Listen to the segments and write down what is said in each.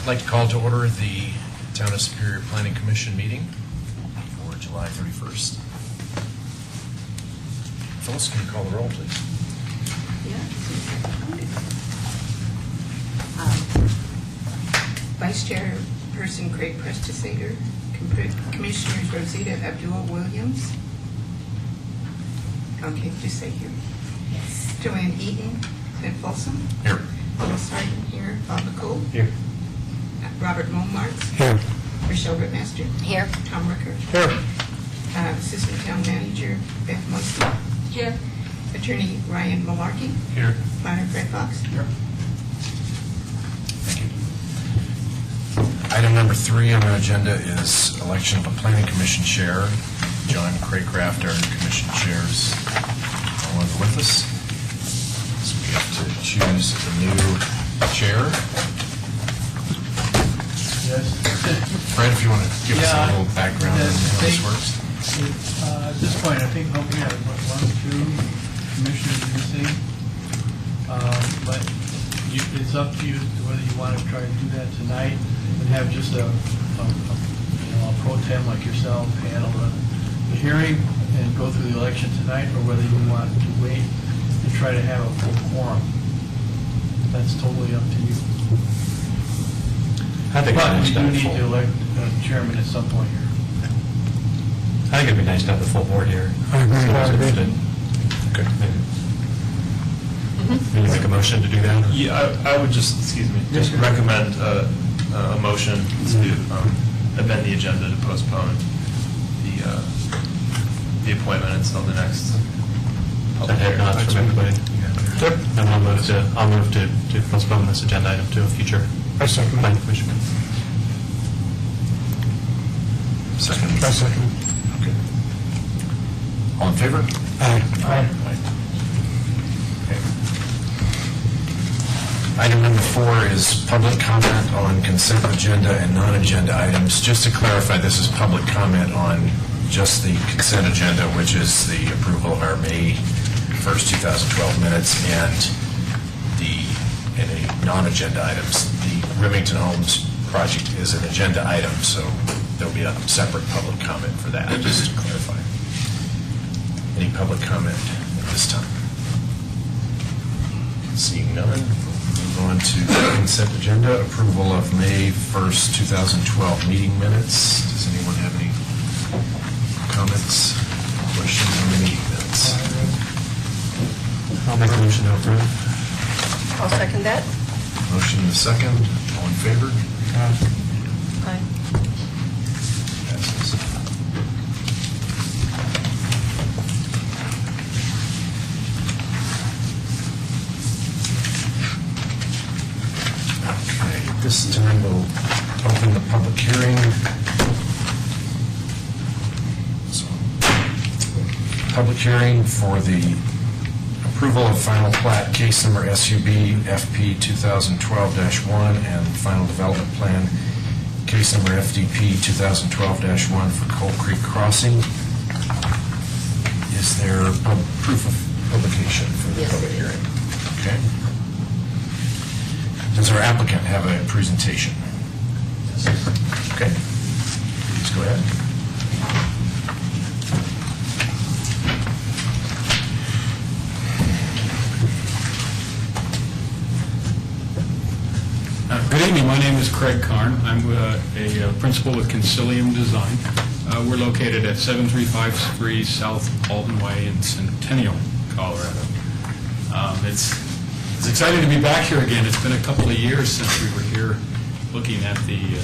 I'd like to call to order the Town of Superior Planning Commission meeting for July 31st. Phyllis, can you call the roll, please? Vice Chairperson Craig Prestisager, Commissioners Rosita Abdul-Williams. Okay, just say here. Yes. Joanne Eaton, Clint Folsom. Here. Phyllis Sargent here. Bob McCool. Here. Robert Momartz. Here. Rochelle Rittmaster. Here. Tom Ricker. Here. Assistant Town Manager Beth Mosely. Here. Attorney Ryan Malarkey. Here. Planner Fred Fox. Here. Thank you. Item number 3 on our agenda is election of a planning commission chair. John Craycraft, our commission chairs, no longer with us. So we have to choose a new chair. Yes. Fred, if you want to give us a little background on how this works. At this point, I think hoping at 1 or 2 commissioners missing. But it's up to you whether you want to try to do that tonight and have just a pro tem like yourself handle the hearing and go through the election tonight, or whether you want to wait and try to have a full quorum. That's totally up to you. I think But we it's do nice need to to elect a chairman at some point here. I think it'd be nice to have the full board here. I agree. Okay. Maybe make a motion to do that? Yeah, I would just, just recommend a motion to amend the agenda to postpone the appointment until the next public Head hearing. nods from everybody. And I'll move to postpone this agenda item to a future planning commission. Second. I second. Okay. All in favor? Aye. Okay. Item number 4 is public comment on consent agenda and non-agenda items. Just to clarify, this is public comment on just the consent agenda, which is the approval of our May 1st, 2012 minutes, and any non-agenda items. The Remington Homes project is an agenda item, so there'll be a separate public comment for that, just to clarify. Any public comment at this time? Seeing none, move on to the consent agenda. Approval of May 1st, 2012 meeting minutes. Does anyone have any comments, questions on the meeting minutes? I'll make a motion to approve. I'll second that. Motion and a second. All in favor? Aye. Passes. Okay, at this time we'll open the public hearing. So, public hearing for the approval of final plat, case number SUB FP 2012-1, and final development plan, case number FDP 2012-1 for Coal Creek Crossing. Is there proof of publication for the Yes, public there is. hearing? Okay. Does our applicant have a presentation? Okay. Please go ahead. Good evening. My name is Craig Karn. I'm a principal with Consilium Design. We're located at 7353 South Alton Way in Centennial, Colorado. It's exciting to be back here again. It's been a couple of years since we were here looking at the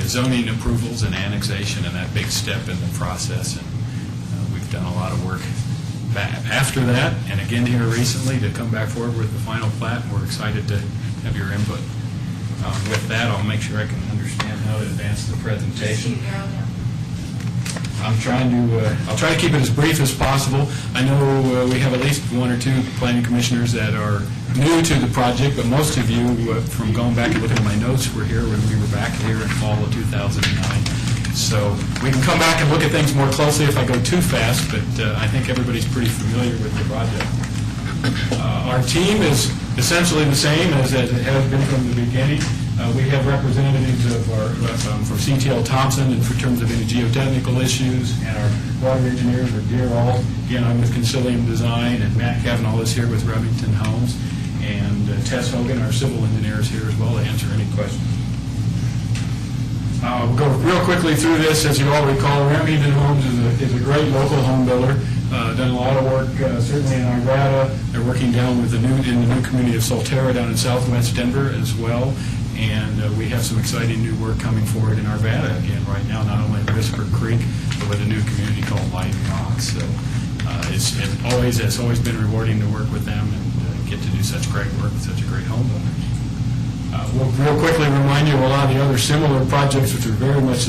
zoning approvals and annexation and that big step in the process. And we've done a lot of work after that, and again here recently to come back forward with the final plat, and we're excited to have your input. With that, I'll make sure I can understand how to advance the presentation. I'll try to keep it as brief as possible. I know we have at least 1 or 2 planning commissioners that are new to the project, but most of you, from going back and looking at my notes, were here when we were back here in fall of 2009. So we can come back and look at things more closely if I go too fast, but I think everybody's pretty familiar with the project. Our team is essentially the same as it has been from the beginning. We have representatives from CTL Thompson in terms of any geotechnical issues, and our water engineers are Deer All. Again, I'm with Concilium Design, and Matt Cavanaugh is here with Remington Homes, and Tess Hogan, our civil engineer, is here as well to answer any questions. We'll go real quickly through this. As you all recall, Remington Homes is a great local home builder. Done a lot of work, certainly in Arvada. They're working down with in the new community of Solterra down in southwest Denver as well. And we have some exciting new work coming forward in Arvada again right now, not only at Whisper Creek, but with a new community called Light Rock. So it's always been rewarding to work with them and get to do such great work with such a great home builder. We'll real quickly remind you of a lot of the other similar projects, which are very much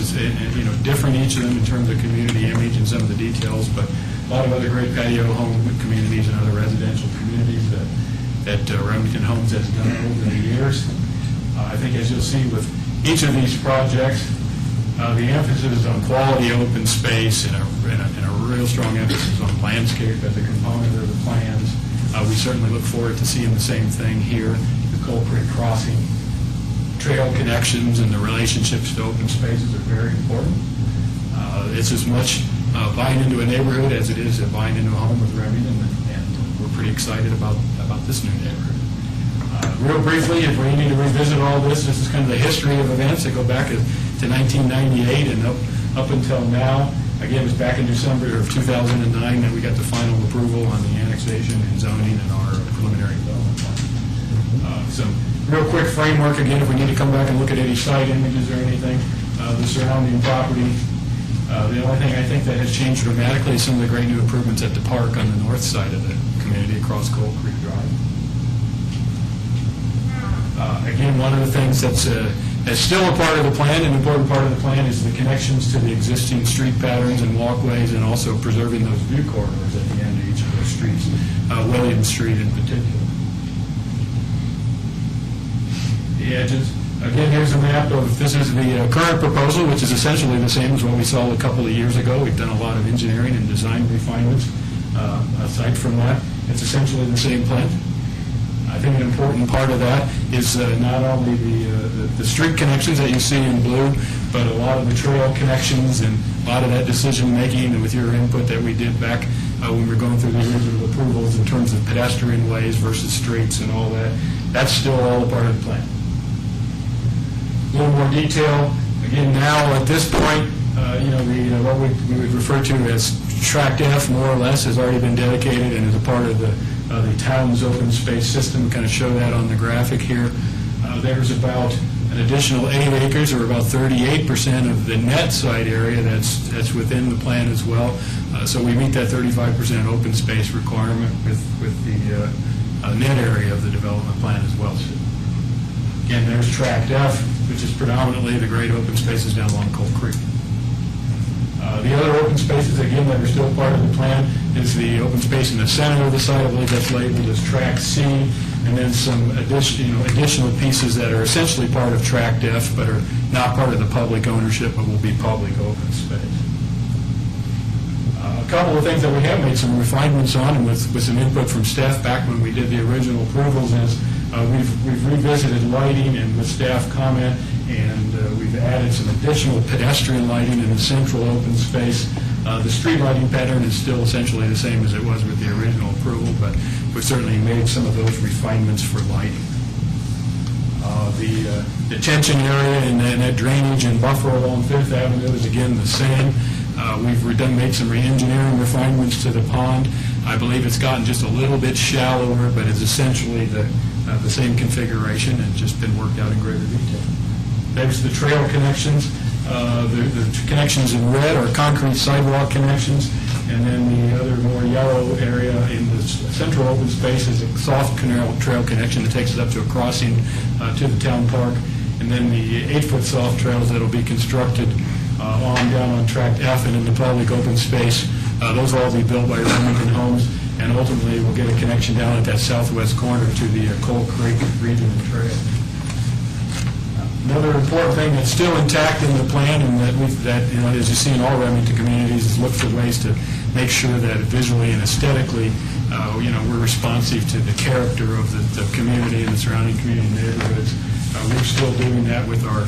different, each of them in terms of community image and some of the details, but a lot of other great patio home communities and other residential communities that Remington Homes has done over the years. I think as you'll see with each of these projects, the emphasis is on quality open space and a real strong emphasis on landscape as a component of the plans. We certainly look forward to seeing the same thing here. The Coal Creek Crossing trail connections and the relationships to open spaces are very important. It's as much buying into a neighborhood as it is buying into a home with Remington, and we're pretty excited about this new neighborhood. Real briefly, if we need to revisit all this is kind of the history of events that go back to 1998 and up until now. Again, it was back in December of 2009 that we got the final approval on the annexation and zoning and our preliminary development plan. So real quick framework, again, if we need to come back and look at any site images or anything, the surrounding property. The only thing I think that has changed dramatically is some of the great new improvements at the park on the north side of the community across Coal Creek Drive. Again, one of the things that's still a part of the plan, an important part of the plan, is the connections to the existing street patterns and walkways, and also preserving those view corridors at the end of each of those streets, Williams Street in particular. The edges. Again, here's a map of, this is the current proposal, which is essentially the same as what we saw a couple of years ago. We've done a lot of engineering and design refinements. Aside from that, it's essentially the same plan. I think an important part of that is not only the street connections that you see in blue, but a lot of the trail connections and a lot of that decision-making and with your input that we did back when we were going through the original approvals in terms of pedestrian ways versus streets and all that. That's still all a part of the plan. A little more detail. Again, now at this point, what we would refer to as Tract F, more or less, has already been dedicated and is a part of the town's open space system. We kind of show that on the graphic here. There's about an additional 8 acres, or about 38% of the net site area that's within the plan as well. So we meet that 35% open space requirement with the net area of the development plan as well. So, again, there's Tract F, which is predominantly the great open spaces down along Coal Creek. The other open spaces, again, that are still part of the plan is the open space in the center of the site. I believe that's labeled as Tract C, and then some additional pieces that are essentially part of Tract F, but are not part of the public ownership, but will be public open space. A couple of things that we have made some refinements on, and with some input from staff back when we did the original approvals, is we've revisited lighting and with staff comment, and we've added some additional pedestrian lighting in the central open space. The street lighting pattern is still essentially the same as it was with the original approval, but we've certainly made some of those refinements for lighting. The detention area and that drainage and buffer along Fifth Avenue is again the same. We've made some re-engineering refinements to the pond. I believe it's gotten just a little bit shallower, but it's essentially the same configuration and just been worked out in greater detail. There's the trail connections. The connections in red are concrete sidewalk connections, and then the other more yellow area in the central open space is a soft trail connection that takes us up to a crossing to the town park, and then the 8-foot soft trails that will be constructed down on Tract F and in the public open space. Those will all be built by Remington Homes, and ultimately we'll get a connection down at that southwest corner to the Coal Creek Regional Trail. Another important thing that's still intact in the plan, and that as you see in all Remington communities, is look for ways to make sure that visually and aesthetically, we're responsive to the character of the community and the surrounding community neighborhoods. We're still doing that with our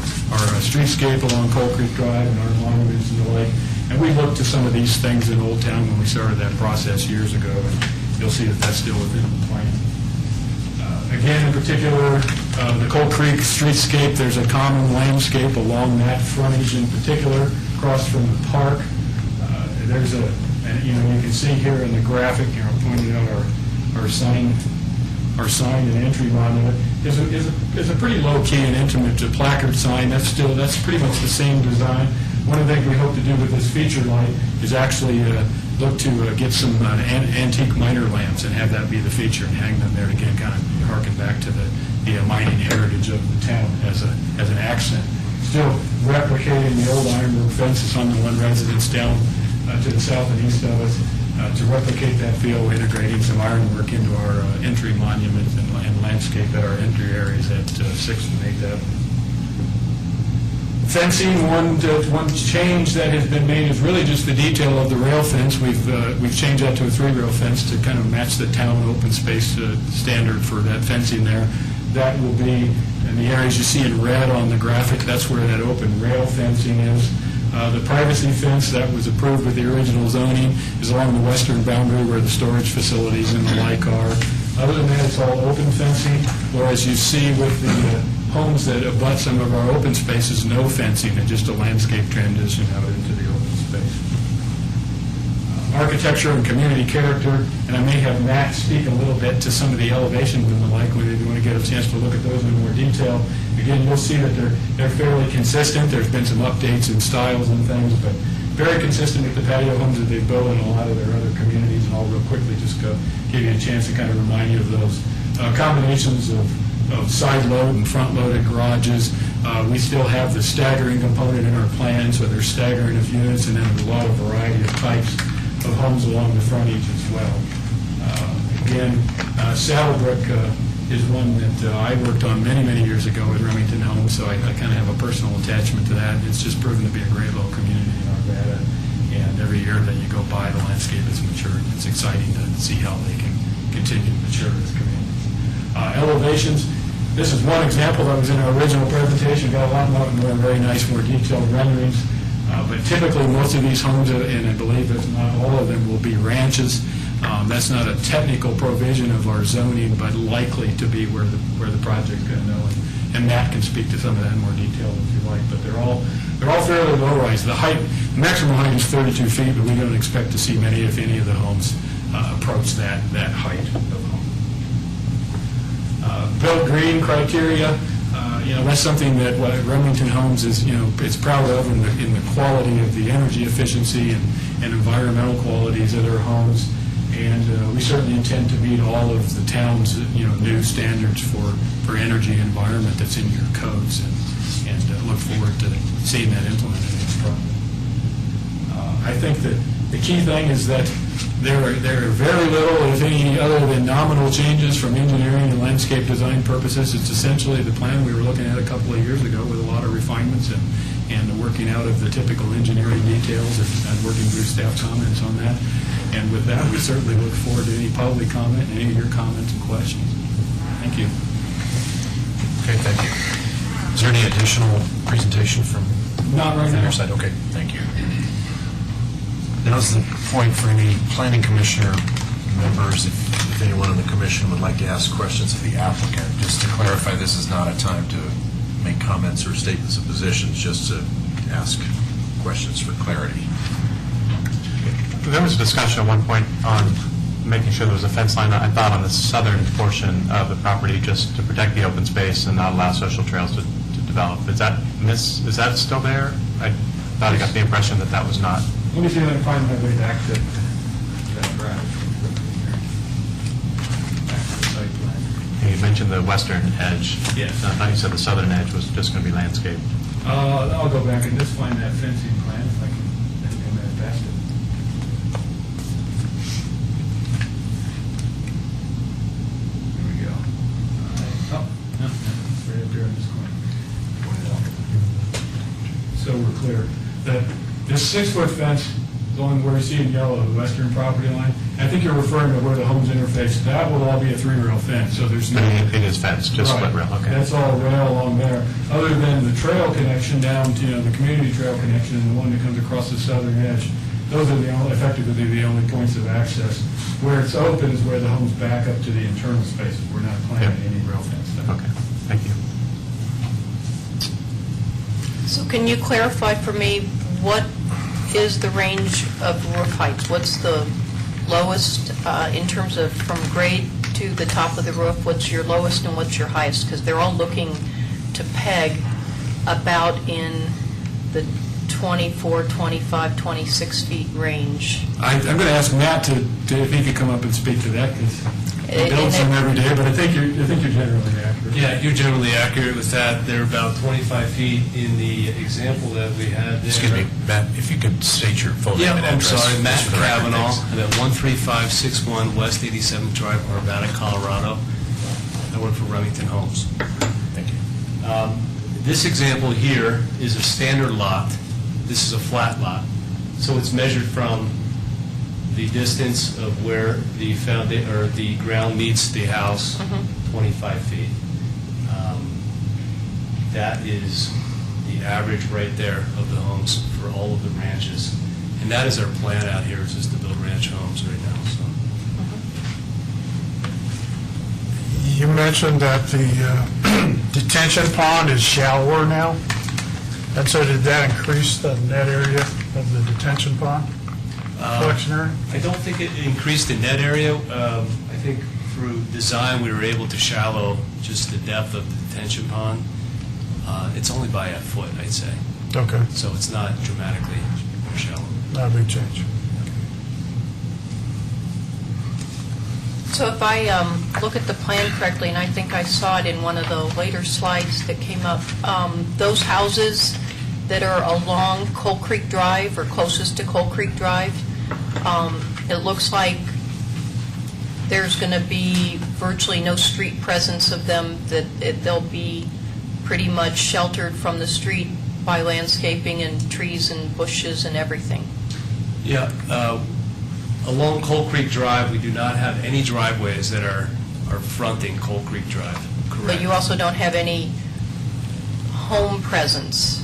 streetscape along Coal Creek Drive and our monuments and the like. And we looked to some of these things in Old Town when we started that process years ago, and you'll see that that's still within the plan. Again, in particular, the Coal Creek streetscape, there's a common landscape along that frontage in particular, across from the park. There's and you can see here in the graphic, pointing out our sign and entry monument is a pretty low-key and intimate placard sign. That's pretty much the same design. One of the things we hope to do with this feature light is actually look to get some antique miner lamps and have that be the feature and hang them there to, again, kind of harken back to the mining heritage of the town as an accent. Still replicating the old ironwork fences on the one residence down to the south and east of us. To replicate that feel, we're integrating some ironwork into our entry monuments and landscape at our entry areas at 6th and 8th Avenue. Fencing, one change that has been made is really just the detail of the rail fence. We've changed that to a 3-rail fence to kind of match the town open space standard for that fencing there. That will be in the areas you see in red on the graphic. That's where that open rail fencing is. The privacy fence that was approved with the original zoning is along the western boundary where the storage facilities and the like are. Other than that, it's all open fencing, whereas you see with the homes that abut some of our open spaces, no fencing and just a landscape transition out into the open space. Architecture and community character, and I may have Matt speak a little bit to some of the elevations and the like when you want to get a chance to look at those in more detail. Again, you'll see that they're fairly consistent. There's been some updates in styles and things, but very consistent with the patio homes that they've built in a lot of their other communities. And I'll real quickly just go give you a chance to kind of remind you of those combinations of side load and front loaded garages. We still have the staggering component in our plan, so there's staggering of units and then a lot of variety of types of homes along the frontage as well. Again, Saddle Brook is one that I worked on many, many years ago at Remington Homes, so I kind of have a personal attachment to that. It's just proven to be a great little community in Arvada, and every year that you go by, the landscape is maturing. It's exciting to see how they can continue to mature as communities. Elevations. This is one example that was in our original presentation. Got a lot more very nice, more detailed renderings. But typically, most of these homes, and I believe that not all of them, will be ranches. That's not a technical provision of our zoning, but likely to be where the project's going to go. And Matt can speak to some of that in more detail if you like. But they're all fairly low rise. The maximum height is 32 feet, but we don't expect to see many, if any, of the homes approach that height of home. Built green criteria. That's something that what Remington Homes is, it's proud of in the quality of the energy efficiency and environmental qualities of their homes. And we certainly intend to meet all of the town's, new standards for energy and environment that's in your codes, and look forward to seeing that implemented in this project. I think that the key thing is that there are very little, if any, other than nominal changes from engineering and landscape design purposes. It's essentially the plan we were looking at a couple of years ago with a lot of refinements and working out of the typical engineering details and working through staff comments on that. And with that, we certainly look forward to any public comment and any of your comments and questions. Thank you. Okay, thank you. Is there any additional presentation from Not right now. your side? Okay, thank you. Now's the point for any planning commissioner members, if anyone on the commission would like to ask questions of the applicant. Just to clarify, this is not a time to make comments or statements of positions, just to ask questions for clarity. There was a discussion at one point on making sure there was a fence line, I thought, on the southern portion of the property, just to protect the open space and not allow social trails to develop. Is that still there? I thought I got the impression that was not. Let me see if I can find my way back to that graph. Back to the site plan. You mentioned the western edge. Yes. I thought you said the southern edge was just going to be landscape. I'll go back and just find that fencing plan if I can manifest it. Here we go. No, it's right up there in this corner. So we're clear. This 6-foot fence along where you see in yellow, the western property line. I think you're referring to where the homes interface. That will all be a 3-rail fence, so there's no... It is fenced, just split rail, Right. okay. That's all rail along there. Other than the trail connection down to, the community trail connection and the one that comes across the southern edge, those are effectively the only points of access. Where it's open is where the homes back up to the internal spaces. We're not planning Yep. any rail fence there. Okay, thank you. So can you clarify for me, what is the range of roof heights? What's the lowest in terms of from grade to the top of the roof? What's your lowest and what's your highest? Because they're all looking to peg about in the 24, 25, 26 feet range. I'm going to ask Matt to if he could come up and speak to that, because he builds them every day, but I think you're generally accurate. Yeah, you're generally accurate with that. They're about 25 feet in the example that we had there. Excuse me, Matt, if you could state your full name Yeah, and I'm address. sorry, Matt just for the record, Kavanaugh. thanks. I'm at 13561 West 87th Drive, Urbana, Colorado. I work for Remington Homes. Thank you. This example here is a standard lot. This is a flat lot. So it's measured from the distance of where the the ground meets the house, 25 feet. That is the average right there of the homes for all of the ranches. And that is our plan out here, is just to build ranch homes right now, so. You mentioned that the detention pond is shallower now, and so did that increase the net area of the detention pond collection area? I don't think it increased the net area. I think through design, we were able to shallow just the depth of the detention pond. It's only by a foot, I'd say. Okay, So it's not dramatically more shallow. not a big change. So if I look at the plan correctly, and I think I saw it in one of the later slides that came up, those houses that are along Coal Creek Drive or closest to Coal Creek Drive, it looks like there's going to be virtually no street presence of them, that they'll be pretty much sheltered from the street by landscaping and trees and bushes and everything. Yeah, along Coal Creek Drive, we do not have any driveways that are fronting Coal Creek Drive, correct? But you also don't have any home presence.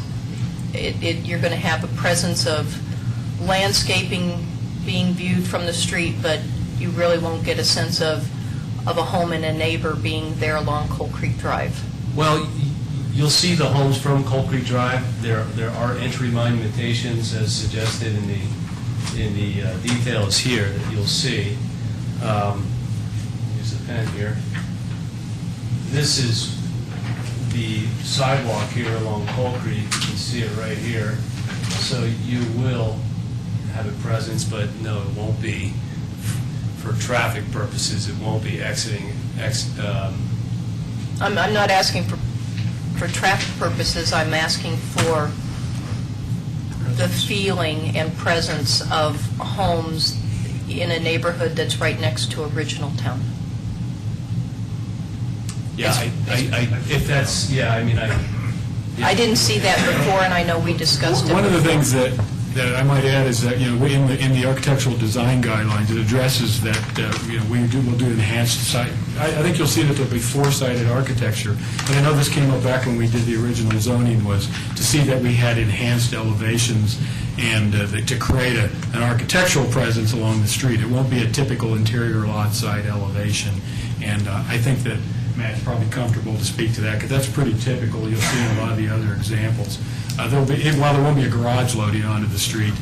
You're going to have a presence of landscaping being viewed from the street, but you really won't get a sense of a home and a neighbor being there along Coal Creek Drive. Well, you'll see the homes from Coal Creek Drive. There are entry monumentations as suggested in the details here that you'll see. Use a pen here. This is the sidewalk here along Coal Creek. You can see it right here. So you will have a presence, but no, it won't be, for traffic purposes, it won't be exiting. I'm not asking for traffic purposes, I'm asking for the feeling and presence of homes in a neighborhood that's right next to original town. Yeah, if that's, yeah, I mean, I didn't see that before, and I know we discussed it. One of the before. things that I might add is that, in the architectural design guidelines, it addresses that, we'll do enhanced site. I think you'll see that there'll be four-sided architecture. And I know this came up back when we did the original zoning, was to see that we had enhanced elevations and to create an architectural presence along the street. It won't be a typical interior lot side elevation. And I think that Matt's probably comfortable to speak to that, because that's pretty typical. You'll see in a lot of the other examples. While there won't be a garage loading onto the street,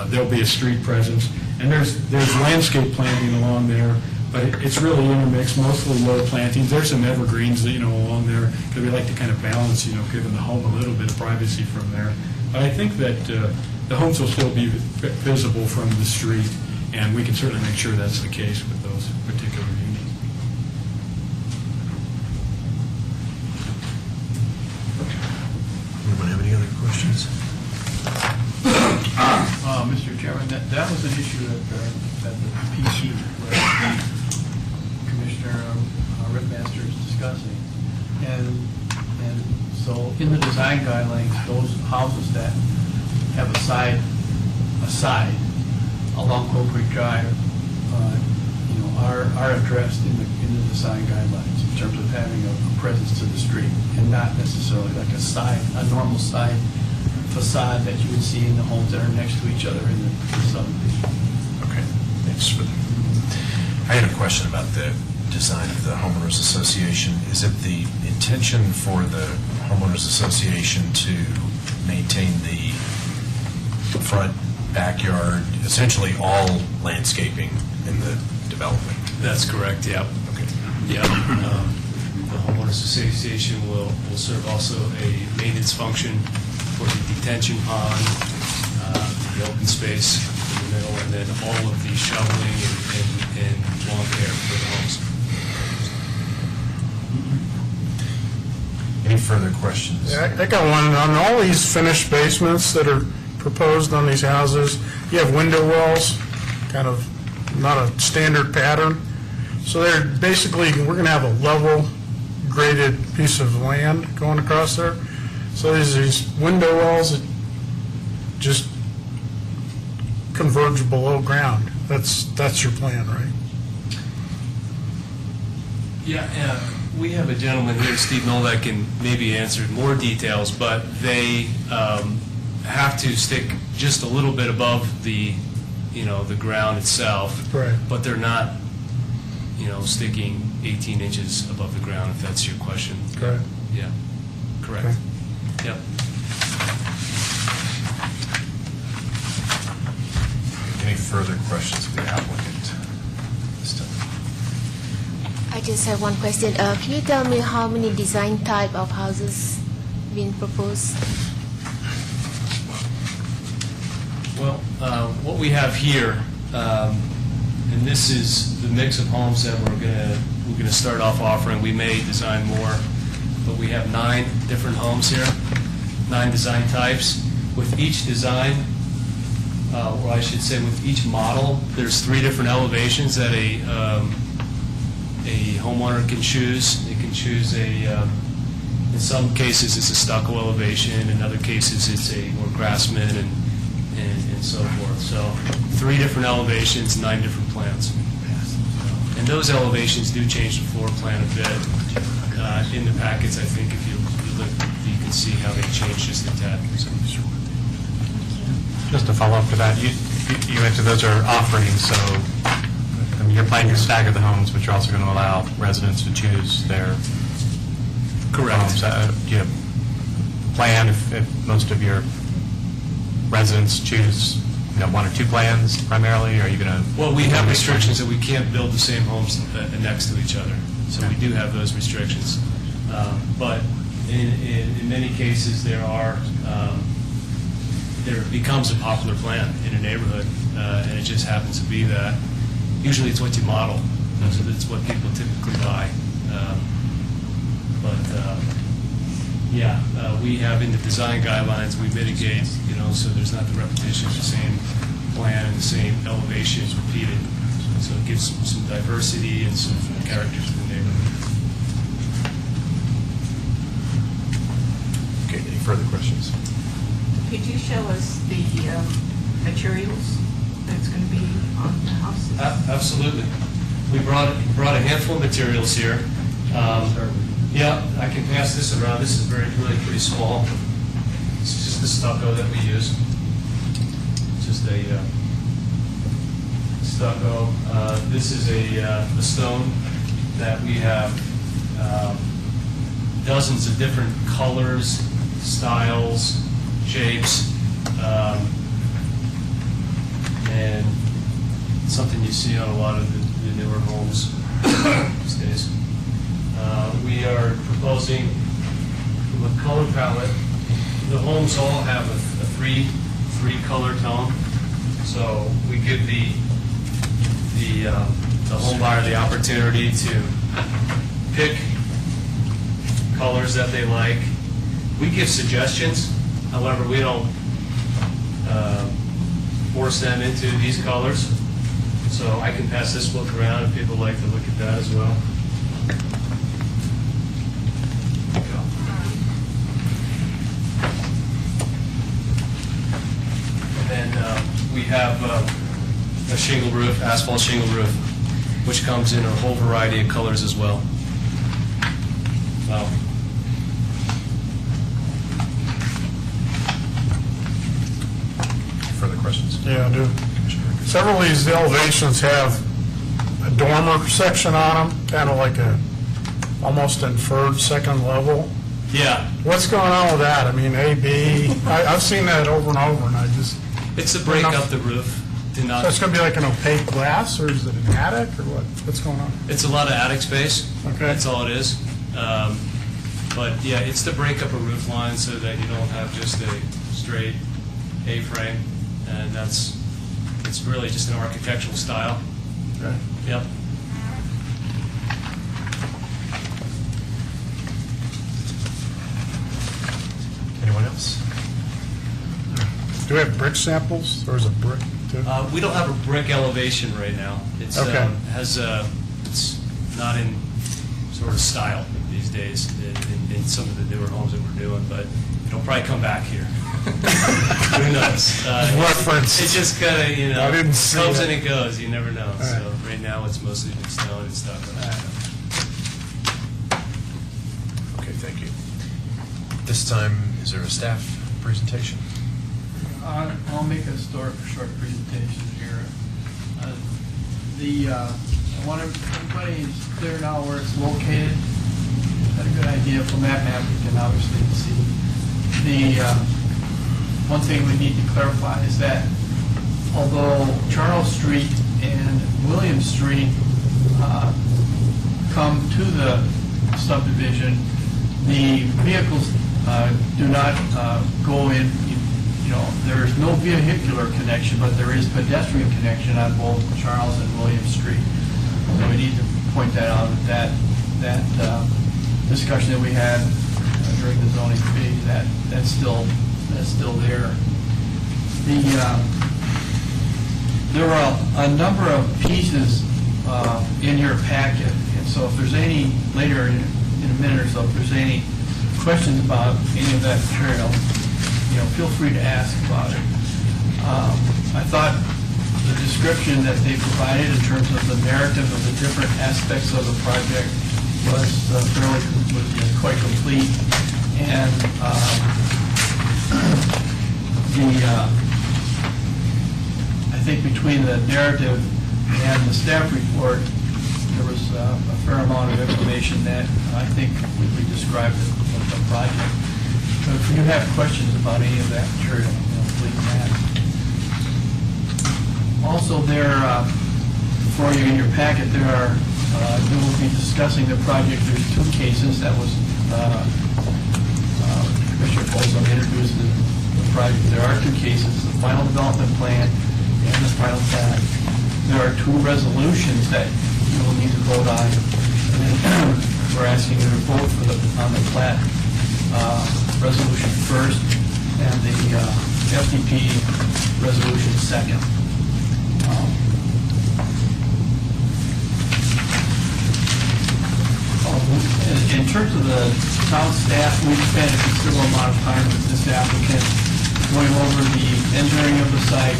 there'll be a street presence. And there's landscape planting along there, but it's really intermixed, mostly low plantings. There's some evergreens, along there, because we like to kind of balance, giving the home a little bit of privacy from there. But I think that the homes will still be visible from the street, and we can certainly make sure that's the case with those particular units. Anyone have any other questions? Mr. Chairman, that was an issue at the PC where Commissioner Rittmaster is discussing. And so in the design guidelines, those houses that have a side along Coal Creek Drive, are addressed in the design guidelines in terms of having a presence to the street and not necessarily like a normal side facade that you would see in the homes that are next to each other in the subdivision. Okay, thanks for that. I had a question about the design of the homeowners association. Is it the intention for the homeowners association to maintain the front, backyard, essentially all landscaping in the development? That's correct, yep. Okay. Yep. The homeowners association will serve also a maintenance function for the detention pond, the open space in the middle, and then all of the shoveling and lawn care for the homes. Any further questions? Yeah, I got one. On all these finished basements that are proposed on these houses, you have window walls, kind of not a standard pattern. So they're basically, we're going to have a level graded piece of land going across there. So there's these window walls that just converge below ground. That's your plan, right? Yeah, we have a gentleman here, Steve Knoll, that can maybe answer more details, but they have to stick just a little bit above the ground itself. Right. But they're not, sticking 18 inches above the ground, if that's your question. Correct. Yeah, correct. Okay. Yep. Any further questions of the applicant this time? I just have one question. Can you tell me how many design type of houses being proposed? Well, what we have here, and this is the mix of homes that we're gonna start off offering. We may design more, but we have 9 different homes here, 9 design types. With each design, or I should say with each model, there's 3 different elevations that a homeowner can choose. They can choose in some cases it's a stucco elevation, in other cases it's a more grassman and so forth. So 3 different elevations, 9 different plans. And those elevations do change the floor plan a bit. In the packets, I think if you look, you can see how they change just a tad. So, Just to follow up to that, you mentioned those are offerings, so you're planning to stagger the homes, but you're also going to allow residents to choose their correct. homes. Do you plan if most of your residents choose 1 or 2 plans primarily, or are you going to? Well, we have restrictions that we can't build the same homes next to each other. So we do have those restrictions. But in many cases, there becomes a popular plan in a neighborhood, and it just happens to be that. Usually it's what you model, so that's what people typically buy. We have in the design guidelines, we mitigate, so there's not the repetition of the same plan and the same elevations repeated. So it gives some diversity and some character to the neighborhood. Okay, any further questions? Could you show us the materials that's going to be on the houses? Absolutely. We brought a handful of materials here. Yeah, I can pass this around. This is really pretty small. It's just the stucco that we use. Just a stucco. This is a stone that we have dozens of different colors, styles, shapes, and something you see on a lot of the newer homes these days. We are proposing from a color palette. The homes all have a three color tone, so we give the home buyer the opportunity to pick colors that they like. We give suggestions, however, we don't force them into these colors. So I can pass this book around if people like to look at that as well. And then we have a shingle roof, asphalt shingle roof, which comes in a whole variety of colors as well. Wow. Further questions? Yeah, I do. Several of these elevations have a dormer section on them, kind of like a almost inferred second level. Yeah, What's going on with that? I mean, A, B, I've seen that over and over, and I just, it's to break up the roof, to so not, it's going to be like an opaque glass, or is it an attic, or what? What's going on? it's a lot of attic space. Okay. That's all it is. But yeah, it's to break up a roof line so that you don't have just a straight A-frame, and it's really just an architectural style. Okay. Yep. Anyone else? Do we have brick samples, or is it brick, too? We don't have a brick elevation right now. It's Okay. it's not in sort of style these days in some of the newer homes that we're doing, but it'll probably come back here. Who knows? Reference. It just kind of, I didn't see comes it. and it goes. You never know. right. So right now, it's mostly been stone and stuff. Okay, thank you. This time, is there a staff presentation? I'll make a short presentation here. I want everybody is clear now where it's located. Got a good idea from that map, you can obviously see. One thing we need to clarify is that although Charles Street and William Street come to the subdivision, the vehicles do not go in, there's no vehicular connection, but there is pedestrian connection on both Charles and William Street. So we need to point that out, that discussion that we had during the zoning committee, that's still there. There are a number of pieces in your packet, and so if there's any, later in a minute or so, if there's any questions about any of that material, feel free to ask about it. I thought the description that they provided in terms of the narrative of the different aspects of the project was quite complete, and I think between the narrative and the staff report, there was a fair amount of information that I think we described the project. So if you have questions about any of that material, please ask. Also, there, for you in your packet, we will be discussing the project. There's two cases that was Commissioner Folsom introduced the project. There are two cases: the final development plan and the final plat. There are two resolutions that you will need to vote on. And we're asking you to vote on the plat resolution first and the FDP resolution second. In terms of the town staff, we've spent a considerable amount of time with this applicant going over the engineering of the site,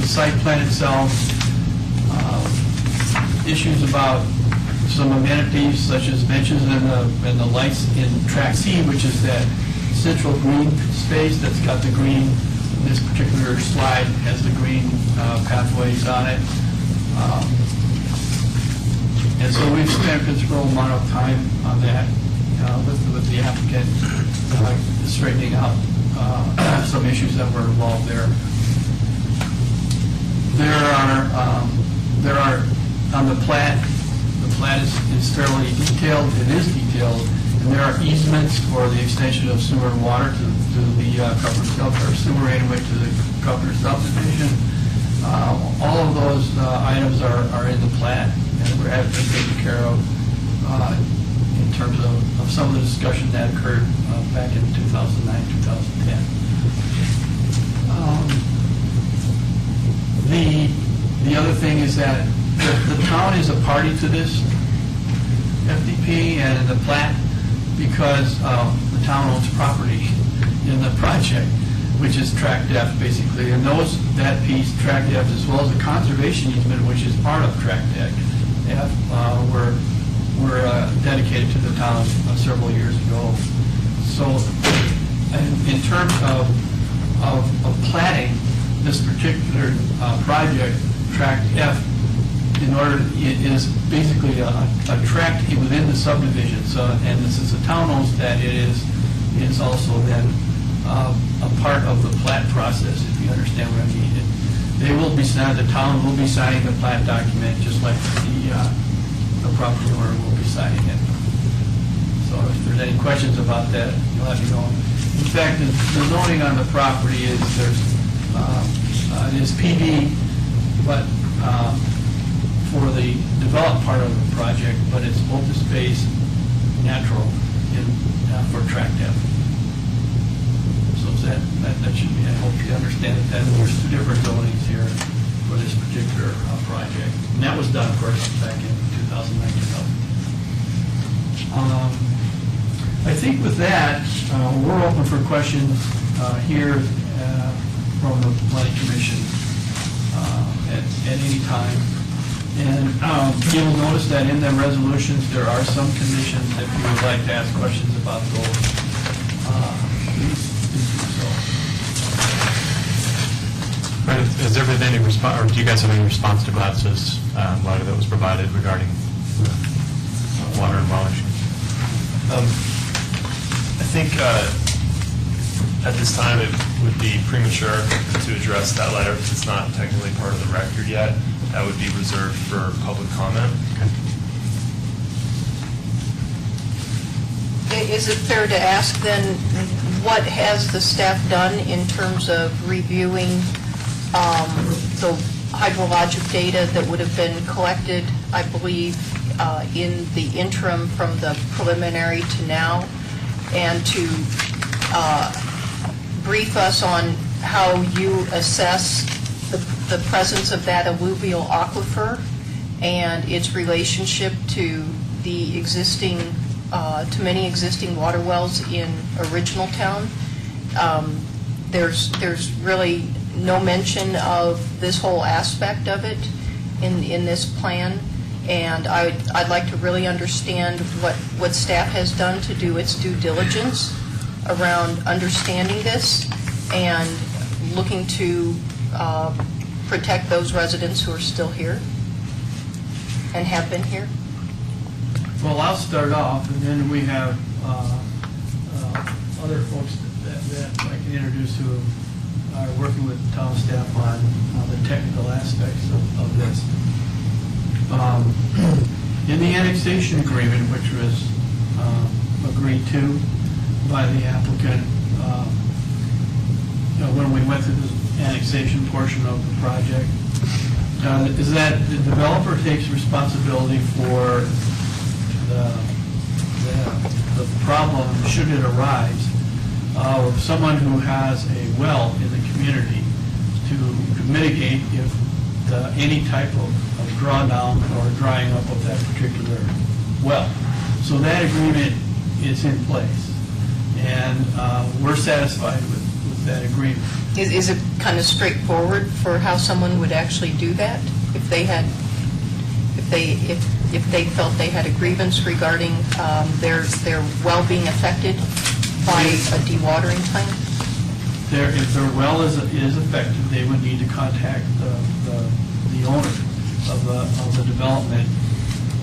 the site plan itself, issues about some amenities such as benches and the lights in track C, which is that central green space that's got the green. This particular slide has the green pathways on it. And so we've spent a considerable amount of time on that with the applicant, straightening out some issues that were involved there. There are on the plat is fairly detailed. It is detailed, and there are easements for the extension of sewer and water to the covered sewer anyway to the covered subdivision. All of those items are in the plat, and we're having been taken care of in terms of some of the discussion that occurred back in 2009, 2010. The other thing is that the town is a party to this FDP and the plat because the town owns property in the project. which is tract F, basically. And that piece, tract F, as well as the conservation easement, which is part of tract F, were dedicated to the town several years ago. So in terms of platting this particular project, tract F, it is basically a tract within the subdivision. So, and since the town owns that, it is also then a part of the plat process, if you understand what I mean. They will be the town will be signing the plat document, just like the property owner will be signing it. So if there's any questions about that, you'll let me know. In fact, the zoning on the property is it is PD, but for the developed part of the project, but it's open space, natural, for tract F. So that should be, I hope you understand that there's two different zonings here for this particular project. And that was done, of course, back in 2019. I think with that, we're open for questions here from the Planning Commission at any time. And you'll notice that in the resolutions, there are some conditions. If you would like to ask questions about those, please do so. Right, has there been any response, or do you guys have any response to Gladys's letter that was provided regarding water and well issues? I think at this time it would be premature to address that letter because it's not technically part of the record yet. That would be reserved for public comment. Is it fair to ask then, what has the staff done in terms of reviewing the hydrologic data that would have been collected, I believe, in the interim from the preliminary to now, and to brief us on how you assess the presence of that alluvial aquifer and its relationship to the existing, to many existing water wells in original town? There's really no mention of this whole aspect of it in this plan, and I'd like to really understand what staff has done to do its due diligence around understanding this and looking to protect those residents who are still here and have been here. Well, I'll start off, and then we have other folks that I can introduce who are working with the town staff on the technical aspects of this. In the annexation agreement, which was agreed to by the applicant, when we went through the annexation portion of the project, is that the developer takes responsibility for the problem, should it arise, of someone who has a well in the community to mitigate if any type of drawdown or drying up of that particular well. So that agreement is in place, and we're satisfied with that agreement. Is it kind of straightforward for how someone would actually do that if they felt they had a grievance regarding their well being affected by a dewatering plan? If their well is affected, they would need to contact the owner of the development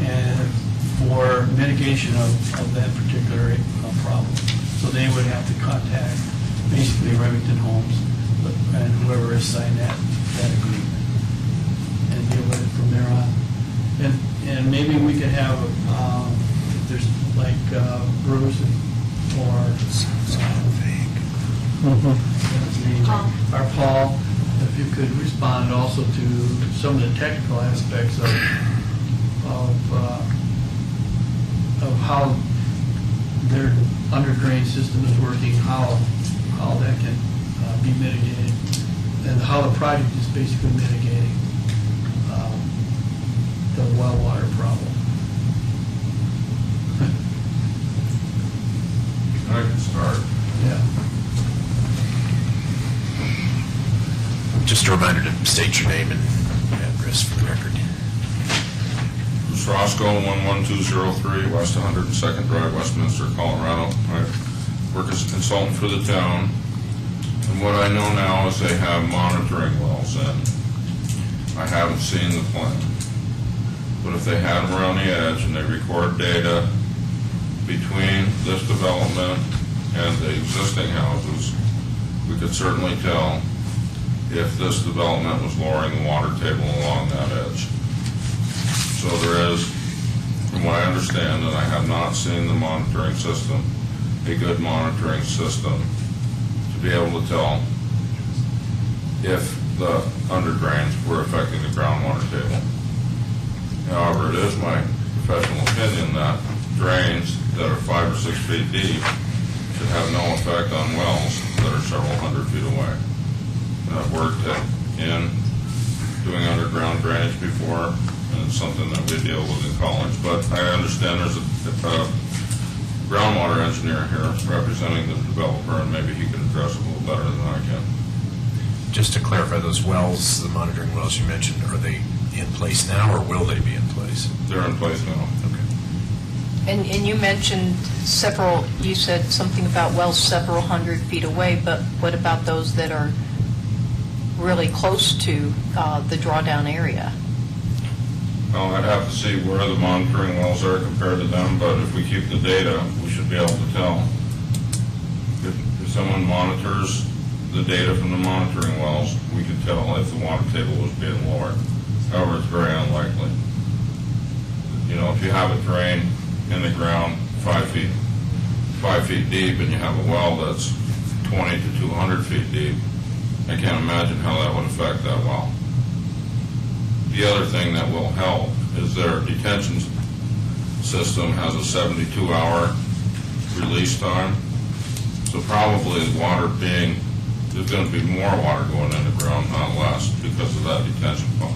and for mitigation of that particular problem. So they would have to contact basically Remington Homes and whoever has signed that agreement and deal with it from there on. And maybe we could have, if there's like Bruce or our Paul, if you could respond also to some of the technical aspects of how their under drain system is working, how that can be mitigated, and how the project is basically mitigating the well water problem. I can start. Yeah. Just a reminder to state your name and address for the record. Bruce Roscoe, 11203 West 102nd Drive, Westminster, Colorado. I work as a consultant for the town, and what I know now is they have monitoring wells in. I haven't seen the plan, but if they had them around the edge and they record data between this development and the existing houses, we could certainly tell if this development was lowering the water table along that edge. So there is, from what I understand, and I have not seen the monitoring system, a good monitoring system to be able to tell if the underdrains were affecting the groundwater table. However, it is my professional opinion that drains that are 5 or 6 feet deep should have no effect on wells that are several hundred feet away. And I've worked in doing underground drainage before, and it's something that we deal with in college. But I understand there's a groundwater engineer here representing the developer, and maybe he can address it a little better than I can. Just to clarify, those wells, the monitoring wells you mentioned, are they in place now, or will they be in place? They're in place now. Okay. And you mentioned several, you said something about wells several hundred feet away, but what about those that are really close to the drawdown area? Well, I'd have to see where the monitoring wells are compared to them, but if we keep the data, we should be able to tell. If someone monitors the data from the monitoring wells, we can tell if the water table was being lowered. However, it's very unlikely. You know, if you have a drain in the ground 5 feet deep, and you have a well that's 20 to 200 feet deep, I can't imagine how that would affect that well. The other thing that will help is their detention system has a 72-hour release time. So probably there's going to be more water going in the ground, not less, because of that detention pond.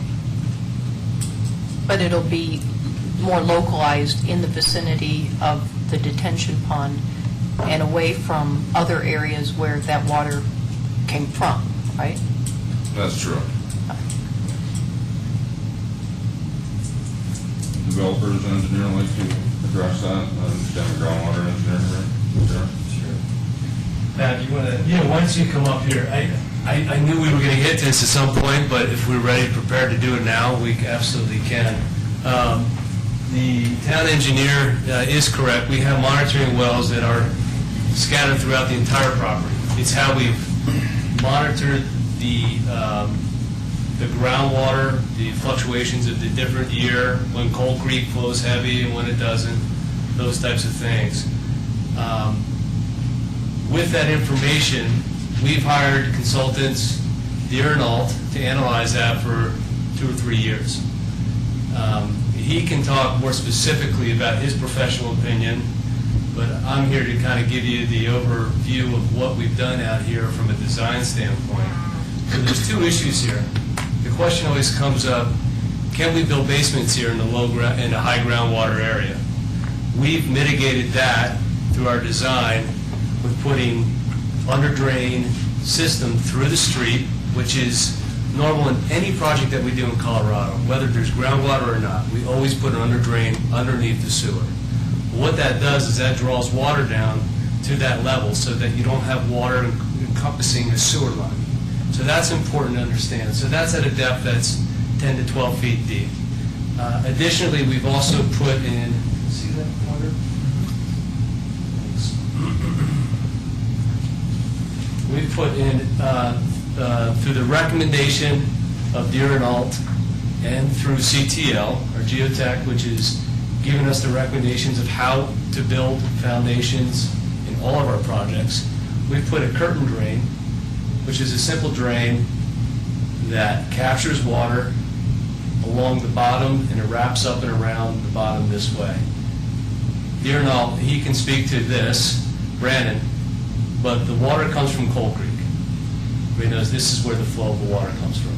But it'll be more localized in the vicinity of the detention pond and away from other areas where that water came from, right? That's true. Developers, engineer, like to address that? I understand the groundwater engineer here. Sure. Matt, you want to, once you come up here, I knew we were going to get to this at some point, but if we're ready, prepared to do it now, we absolutely can. The town engineer is correct. We have monitoring wells that are scattered throughout the entire property. It's how we've monitored the groundwater, the fluctuations of the different year, when Coal Creek flows heavy and when it doesn't, those types of things. With that information, we've hired consultants, Deere and Alt, to analyze that for 2 or 3 years. He can talk more specifically about his professional opinion, but I'm here to kind of give you the overview of what we've done out here from a design standpoint. So there's 2 issues here. The question always comes up, can we build basements here in the in a high groundwater area? We've mitigated that through our design with putting under drain system through the street, which is normal in any project that we do in Colorado, whether there's groundwater or not. We always put an under drain underneath the sewer. What that does is that draws water down to that level so that you don't have water encompassing the sewer line. So that's important to understand. So that's at a depth that's 10 to 12 feet deep. Additionally, we've also put in, see that water? We've put in, through the recommendation of Deere and Alt and through CTL, or Geotech, which is giving us the recommendations of how to build foundations in all of our projects, we've put a curtain drain, which is a simple drain that captures water along the bottom and it wraps up and around the bottom this way. Deere and Alt, he can speak to this, Brandon, but the water comes from Coal Creek. Everybody knows this is where the flow of the water comes from.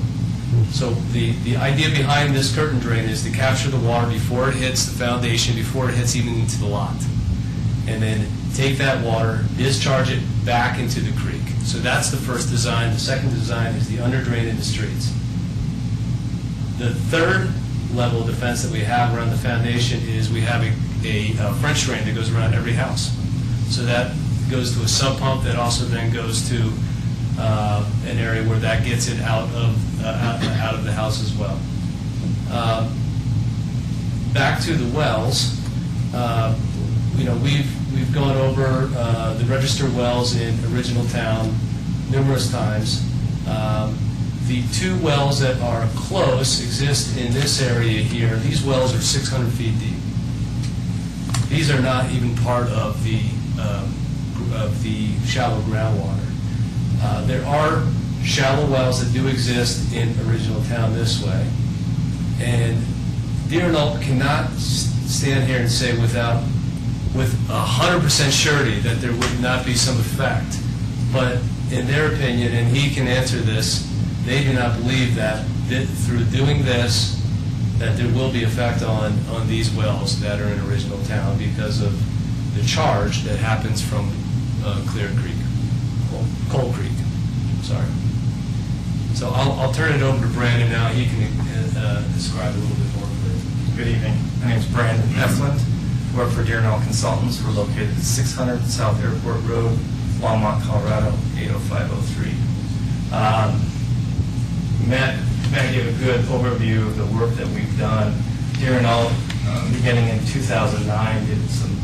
So the idea behind this curtain drain is to capture the water before it hits the foundation, before it hits even into the lot. And then take that water, discharge it back into the creek. So that's the first design. The second design is the under drain in the streets. The third level of defense that we have around the foundation is we have a French drain that goes around every house. So that goes to a sump pump that also then goes to an area where that gets it out of the house as well. Back to the wells, we've gone over the registered wells in Original Town numerous times. The two wells that are close exist in this area here. These wells are 600 feet deep. These are not even part of the shallow groundwater. There are shallow wells that do exist in Original Town this way, and Deer and Oak cannot stand here and say with 100% surety that there would not be some effect. But in their opinion, and he can answer this, they do not believe that through doing this, that there will be effect on these wells that are in Original Town because of the charge that happens from Clear Creek, Coal Creek, sorry. So I'll turn it over to Brandon now. He can describe a little bit more clearly. Good evening. My name is Brandon Eflin. I work for Deer and Oak Consultants. We're located at 600 South Airport Road, Longmont, Colorado, 80503. Matt gave a good overview of the work that we've done. Deer and Oak, beginning in 2009, did some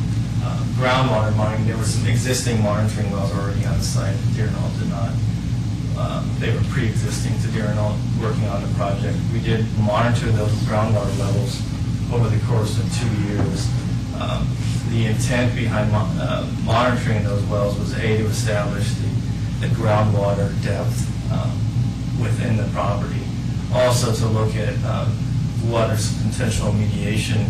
groundwater monitoring. There were some existing monitoring wells already on site. Deer and Oak did not. They were pre-existing to Deer and Oak working on the project. We did monitor those groundwater levels over the course of 2 years. The intent behind monitoring those wells was to establish the groundwater depth within the property. Also to look at what are some potential mediation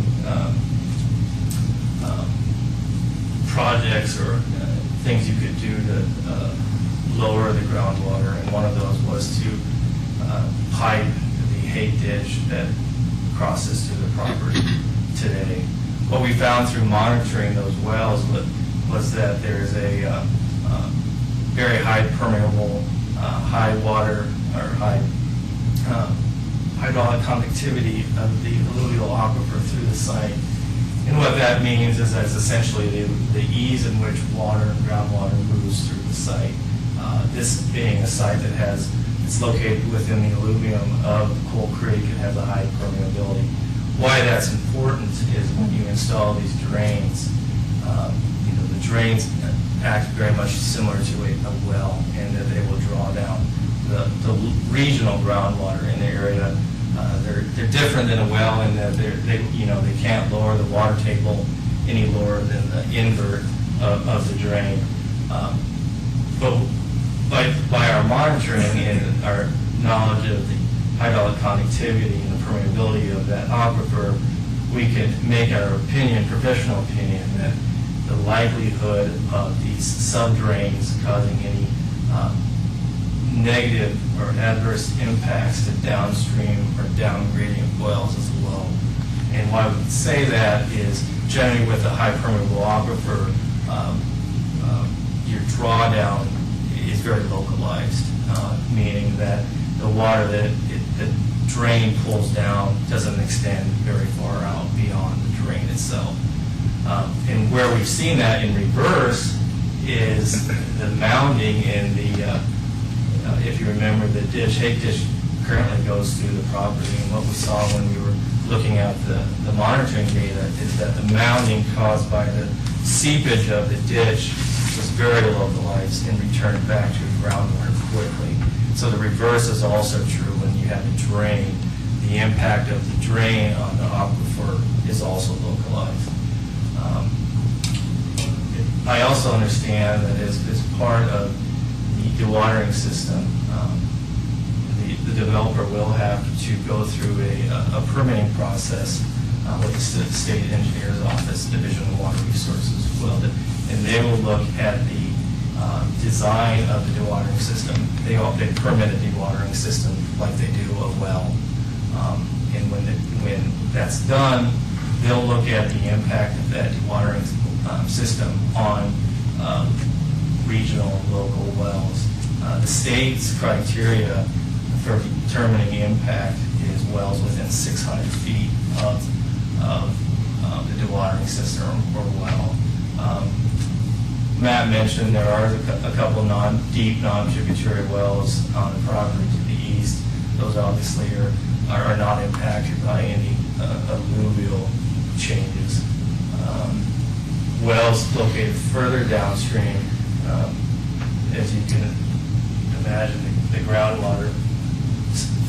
projects or things you could do to lower the groundwater. And one of those was to pipe the hay ditch that crosses through the property today. What we found through monitoring those wells was that there is a very high permeable, high water or high hydraulic conductivity of the alluvial aquifer through the site. And what that means is that's essentially the ease in which water and groundwater moves through the site. This being a site that it's located within the alluvium of Coal Creek, it has a high permeability. Why that's important is when you install these drains, the drains act very much similar to a well, and that they will draw down the regional groundwater in the area. They're different than a well in that they can't lower the water table any lower than the invert of the drain. But by our monitoring and our knowledge of the hydraulic conductivity and the permeability of that aquifer, we could make our opinion, professional opinion, that the likelihood of these subdrains causing any negative or adverse impacts to downstream or downgrading wells is low. And why we say that is generally with a high permeable aquifer, your drawdown is very localized, meaning that the water that the drain pulls down doesn't extend very far out beyond the drain itself. And where we've seen that in reverse is the mounding in the, if you remember, the hay ditch currently goes through the property. And what we saw when we were looking at the monitoring data is that the mounding caused by the seepage of the ditch was very localized and returned back to the groundwater quickly. So the reverse is also true when you have a drain. The impact of the drain on the aquifer is also localized. I also understand that as part of the dewatering system, the developer will have to go through a permitting process with the State Engineer's Office, Division of Water Resources as well. And they will look at the design of the dewatering system. They permit a dewatering system like they do a well. And when that's done, they'll look at the impact of that dewatering system on regional and local wells. The state's criteria for determining impact is wells within 600 feet of the dewatering system or well. Matt mentioned there are a couple deep non-tributary wells on the property to the east. Those obviously are not impacted by any alluvial changes. Wells located further downstream, as you can imagine, the groundwater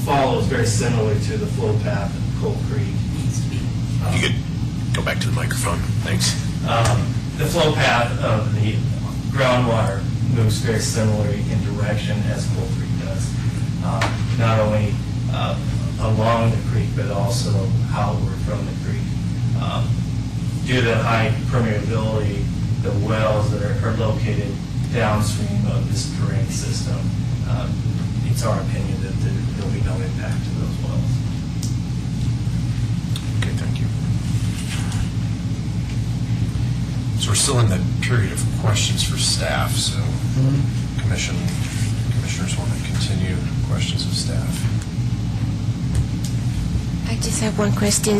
follows very similarly to the flow path of Coal Creek. If you could go back to the microphone, thanks. The flow path of the groundwater moves very similarly in direction as Coal Creek does, not only along the creek, but also outward from the creek. Due to the high permeability, the wells that are located downstream of this drain system, it's our opinion that there'll be no impact to those wells. Okay, thank you. So we're still in the period of questions for staff, so commissioners want to continue questions of staff. I just have one question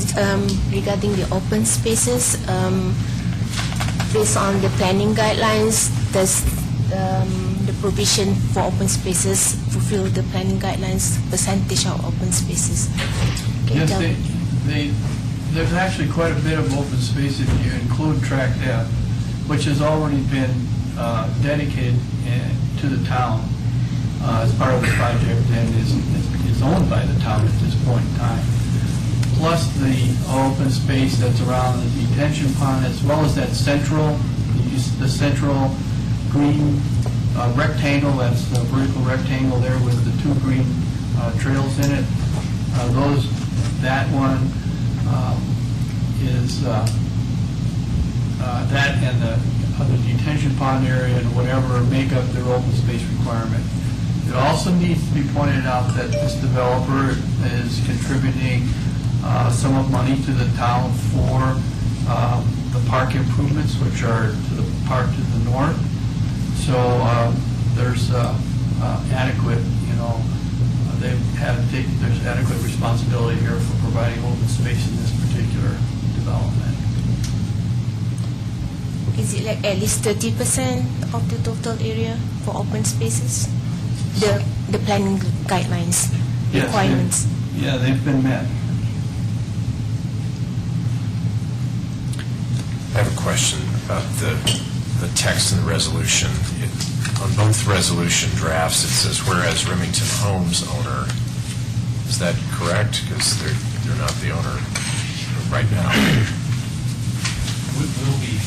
regarding the open spaces. Based on the planning guidelines, does the provision for open spaces fulfill the planning guidelines, percentage of open spaces? Can you Yes, tell me? there's actually quite a bit of open space if you include Tract F, which has already been dedicated to the town as part of the project and is owned by the town at this point in time. Plus the open space that's around the detention pond, as well as that central green rectangle, that's the vertical rectangle there with the two green trails in it. That one is that and the detention pond area and whatever make up their open space requirement. It also needs to be pointed out that this developer is contributing some of money to the town for the park improvements, which are to the park to the north. So there's adequate, there's adequate responsibility here for providing open space in this particular development. Is it like at least 30% of the total area for open spaces? The planning guidelines, Yes, requirements? Yeah, they've been met. I have a question about the text in the resolution. On both resolution drafts, it says, whereas Remington Homes owner. Is that correct? Because they're not the owner right now. We'll be.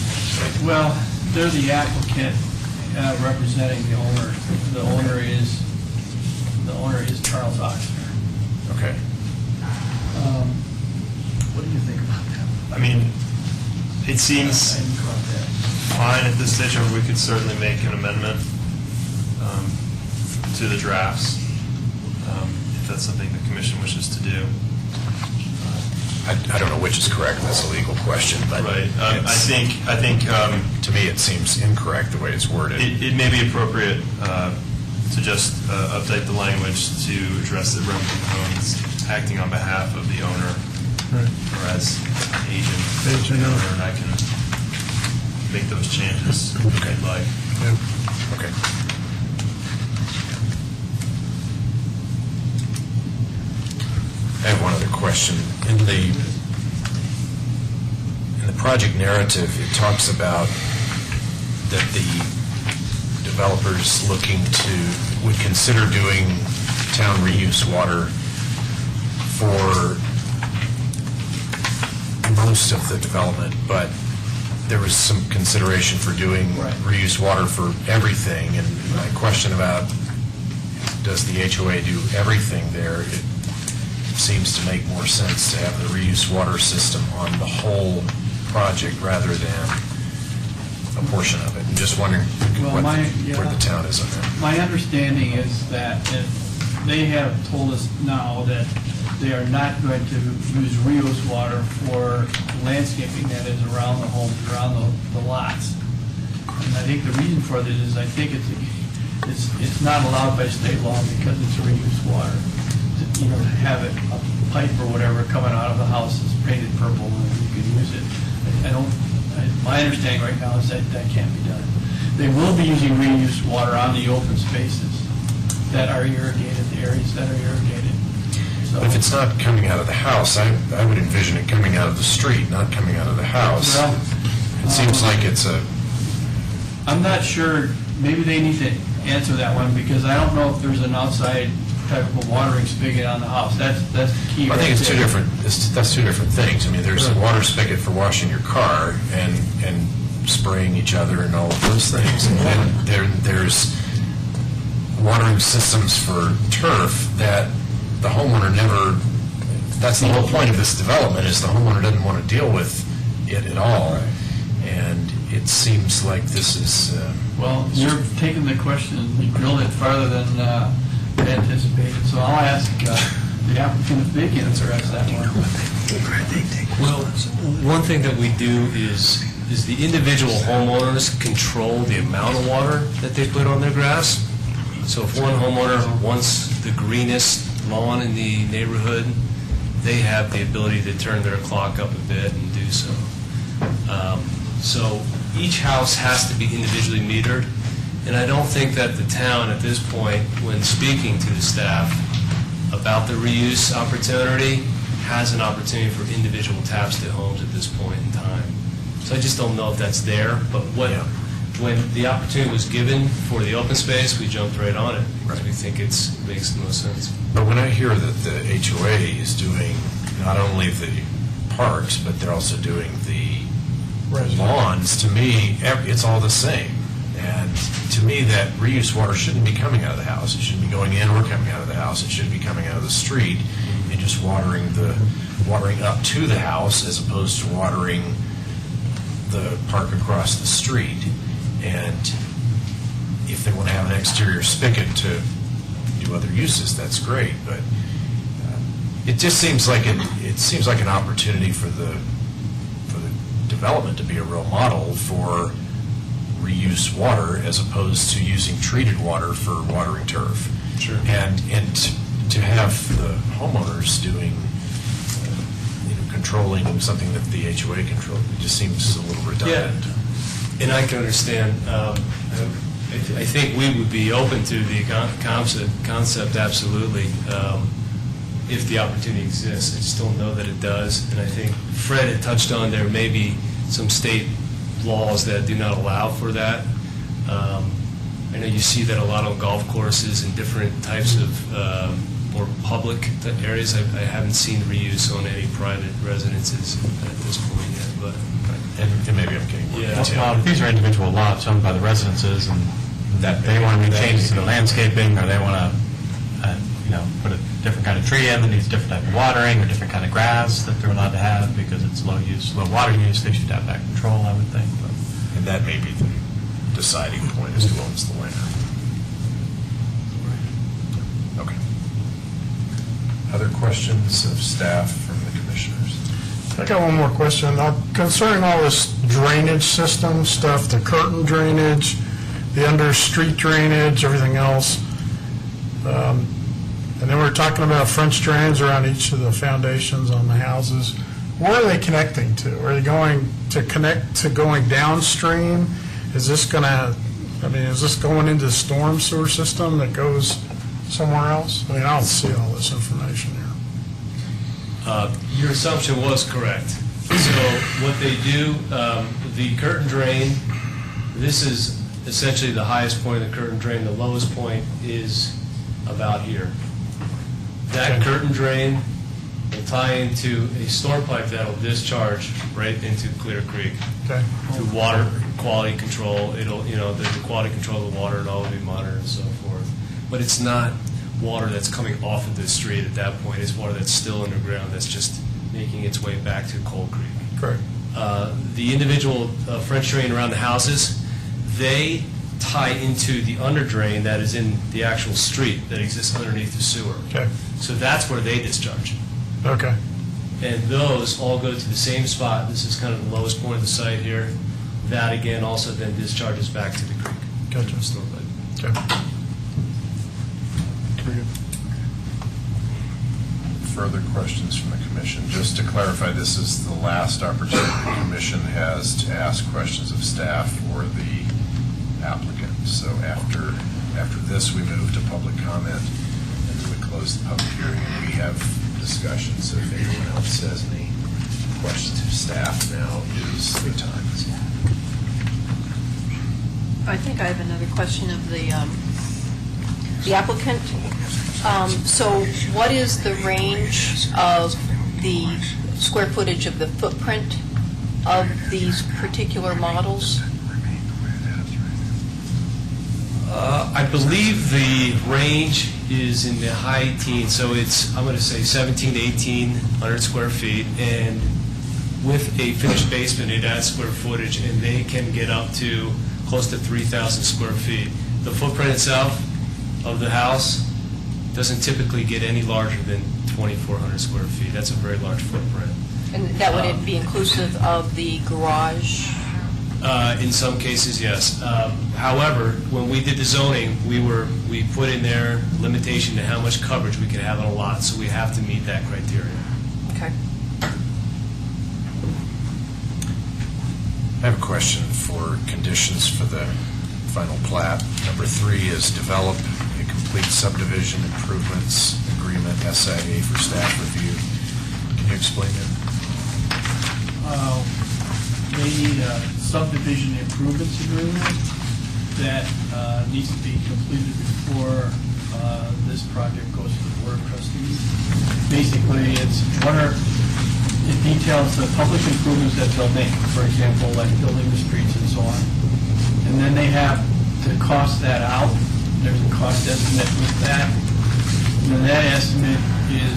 Well, they're the applicant representing the owner. The owner is Charles Oxner. Okay. What do you think about that? I mean, it seems I didn't caught that. fine at this stage, or we could certainly make an amendment to the drafts, if that's something the commission wishes to do. I don't know which is correct. That's a legal question, but Right. I think to me it seems incorrect the way it's worded. it may be appropriate to just update the language to address that Remington Homes acting on behalf of the owner or as agent of the owner, and I can make those changes if you'd like. Okay. I have one other question. In the project narrative, it talks about that the developers would consider doing town reuse water for most of the development, but there was some consideration for doing reuse water for everything. And my question about, does the HOA do everything there? It seems to make more sense to have the reuse water system on the whole project rather than a portion of it. I'm just wondering Well, where the town is on that. My understanding is that if they have told us now that they are not going to use reuse water for landscaping that is around the homes, around the lots. And I think the reason for this is, I think it's not allowed by state law because it's reused water. To have it, a pipe or whatever coming out of the house is painted purple and you can use it. My understanding right now is that that can't be done. They will be using reused water on the open spaces that are irrigated, the areas that are irrigated. So, But if it's not coming out of the house, I would envision it coming out of the street, not coming out of the house. Well, It seems like it's a, I'm not sure, maybe they need to answer that one, because I don't know if there's an outside type of a watering spigot on the house. That's the key. I think right it's two there. different, that's two different things. I mean, there's a water spigot for washing your car and spraying each other and all of those things. And then there's watering systems for turf that the homeowner never, that's the whole point of this development, is the homeowner doesn't want to deal with it at all. And it seems like this is, Well, you're taking the question and you drilled it farther than anticipated, so I'll ask the applicant if they can address that one. Well, one thing that we do is the individual homeowners control the amount of water that they put on their grass. So if one homeowner wants the greenest lawn in the neighborhood, they have the ability to turn their clock up a bit and do so. So each house has to be individually metered, and I don't think that the town at this point, when speaking to the staff about the reuse opportunity, has an opportunity for individual taps to homes at this point in time. So I just don't know if that's there, but when the opportunity was given for the open space, we jumped right on it, because we think it makes the most sense. but when I hear that the HOA is doing not only the parks, but they're also doing the lawns, to me, it's all the same. And to me, that reuse water shouldn't be coming out of the house. It shouldn't be going in or coming out of the house. It should be coming out of the street and just watering up to the house as opposed to watering the park across the street. And if they want to have an exterior spigot to do other uses, that's great. But it just seems like it seems like an opportunity for the development to be a real model for reuse water as opposed to using treated water for watering turf. Sure. And to have the homeowners doing, controlling something that the HOA controls, it just seems a little redundant. Yeah, and I can understand. I think we would be open to the concept, absolutely, if the opportunity exists. I just don't know that it does. And I think Fred had touched on there may be some state laws that do not allow for that. I know you see that a lot on golf courses and different types of more public areas. I haven't seen reuse on any private residences at this point yet, but. And maybe I'm getting more Yeah. detailed. Well, if these are individual lots owned by the residences, and that they want to make changes to the landscaping, or they want to, put a different kind of tree in that needs different type of watering, or different kind of grass that they're allowed to have because it's low water use, they should have that control, I would think. But And that may be the deciding point as to who owns the land. Okay. Other questions of staff from the commissioners? I got one more question. Concerning all this drainage system stuff, the curtain drainage, the under-street drainage, everything else, and then we're talking about French drains around each of the foundations on the houses. Where are they connecting to? Are they going to connect to going downstream? Is this going to, is this going into the storm sewer system that goes somewhere else? I don't see all this information here. Your assumption was correct. So what they do, the curtain drain, this is essentially the highest point of the curtain drain. The lowest point is about here. That curtain drain will tie into a storm pipe that'll discharge right into Clear Creek. Okay. Through water quality control, it'll, the quality control of the water, it'll all be monitored and so forth. But it's not water that's coming off of the street at that point. It's water that's still underground that's just making its way back to Coal Creek. Correct. The individual French drain around the houses, they tie into the under drain that is in the actual street that exists underneath the sewer. Okay. So that's where they discharge. Okay. And those all go to the same spot. This is kind of the lowest point of the site here. That again also then discharges back to the creek. Gotcha. Stormwater. Okay. Very good. Further questions from the commission? Just to clarify, this is the last opportunity the commission has to ask questions of staff or the applicant. So after this, we move to public comment, and then we close the public hearing, and we have discussion. So if anyone else has any questions of staff, now is the time. I think I have another question of the applicant. So what is the range of the square footage of the footprint of these particular models? I believe the range is in the high teens, so it's, I'm going to say 1,700 to 1,800 square feet, and with a finished basement, it adds square footage, and they can get up to close to 3,000 square feet. The footprint itself of the house doesn't typically get any larger than 2,400 square feet. That's a very large footprint. And that would it be inclusive of the garage? In some cases, yes. However, when we did the zoning, we put in there limitation to how much coverage we could have on a lot, so we have to meet that criteria. Okay. I have a question for conditions for the final plat. Number 3 is develop a complete subdivision improvements agreement, SIA, for staff review. Can you explain that? They need a subdivision improvements agreement that needs to be completed before this project goes to the Board of Trustees. Basically, it details the public improvements that they'll make, for example, like building the streets and so on. And then they have to cost that out. There's a cost estimate with that. And then that estimate is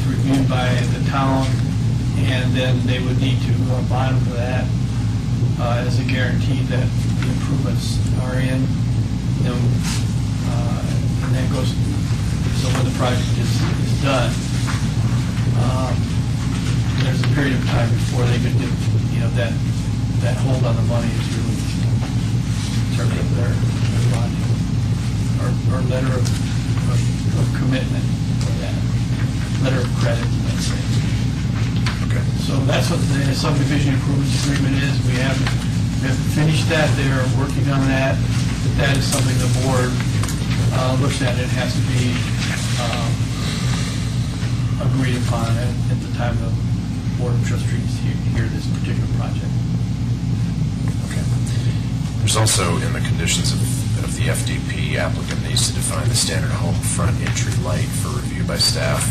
reviewed by the town, and then they would need to bond for that as a guarantee that the improvements are in. And that goes, so when the project is done, there's a period of time before they could get, that hold on the money is released in terms of their bonding or letter of commitment for that, letter of credit, let's say. Okay. So that's what the subdivision improvements agreement is. We haven't finished that. They're working on that. But that is something the board looks at. It has to be agreed upon at the time the Board of Trustees hear this particular project. Okay. There's also in the conditions of the FDP, applicant needs to define the standard home front entry light for review by staff.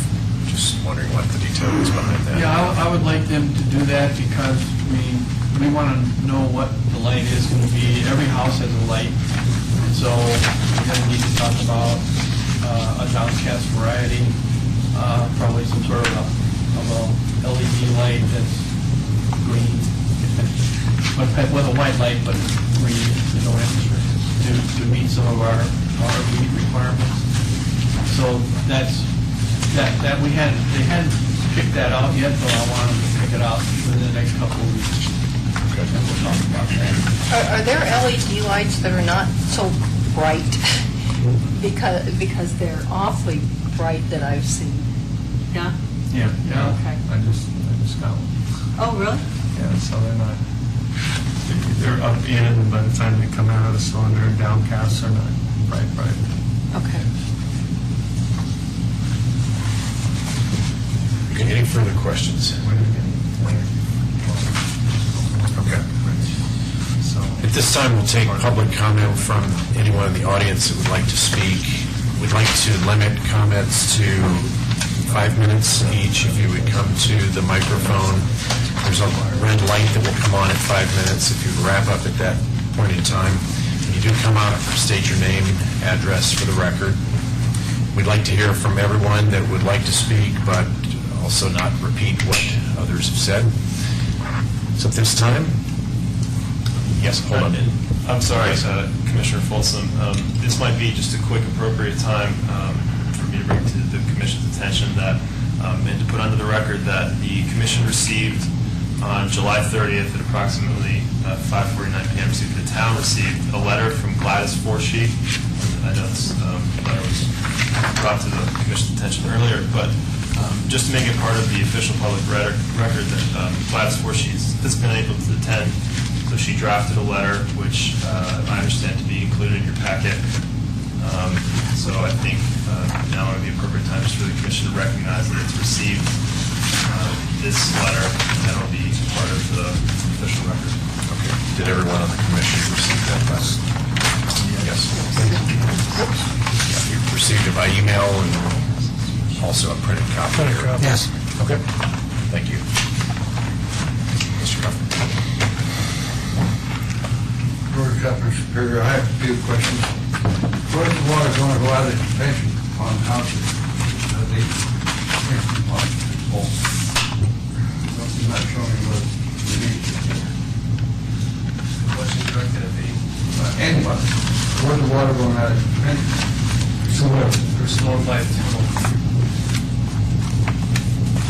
Just wondering what the detail is behind that. Yeah, I would like them to do that because we want to know what the light is going to be. Every house has a light, and so we're going to need to talk about a downcast variety, probably some sort of a LED light that's green, with a white light, but green, to meet some of our LEED requirements. So that they hadn't picked that out yet, but I want them to pick it out within the next couple of weeks. Okay. And we'll talk about that. Are there LED lights that are not so bright? Because they're awfully bright that I've seen. Yeah? Yeah. Okay. I just got one. Oh, really? Yeah, so they're up in, and by the time they come out of the cylinder and downcast, they're not bright. Okay. Okay, any further questions? Okay. So, At this time, we'll take public comment from anyone in the audience that would like to speak. We'd like to limit comments to 5 minutes each. If you would come to the microphone, there's a red light that will come on at 5 minutes. If you wrap up at that point in time, when you do come out, state your name, address for the record. We'd like to hear from everyone that would like to speak, but also not repeat what others have said. So at this time, yes, hold on. I'm sorry, Commissioner Folsom. This might be just a quick, appropriate time for me to bring to the Commission's attention that, and to put under the record that the Commission received On July 30th at approximately 5:49 p.m., the town received a letter from Gladys Forshee. I know this letter was brought to the commission's attention earlier, but just to make it part of the official public record that Gladys Forshee has been able to attend. So she drafted a letter, which I understand to be included in your packet. So I think now would be the appropriate time just for the commission to recognize that it's received this letter, and that will be part of the official record. Okay. Did everyone on the commission receive that last? Yes. You received it by email and also a printed copy? Printed copy. Yes. Okay. Thank you. Mr. Duffy. George Cuthbert, Superior. I have a few questions. Where's the water going to go out of the detention on houses? The detention pond is full. Something's not showing what we need to do. Question directed at me. Anybody, where's the water going out of the detention? For storm pipe tunnel.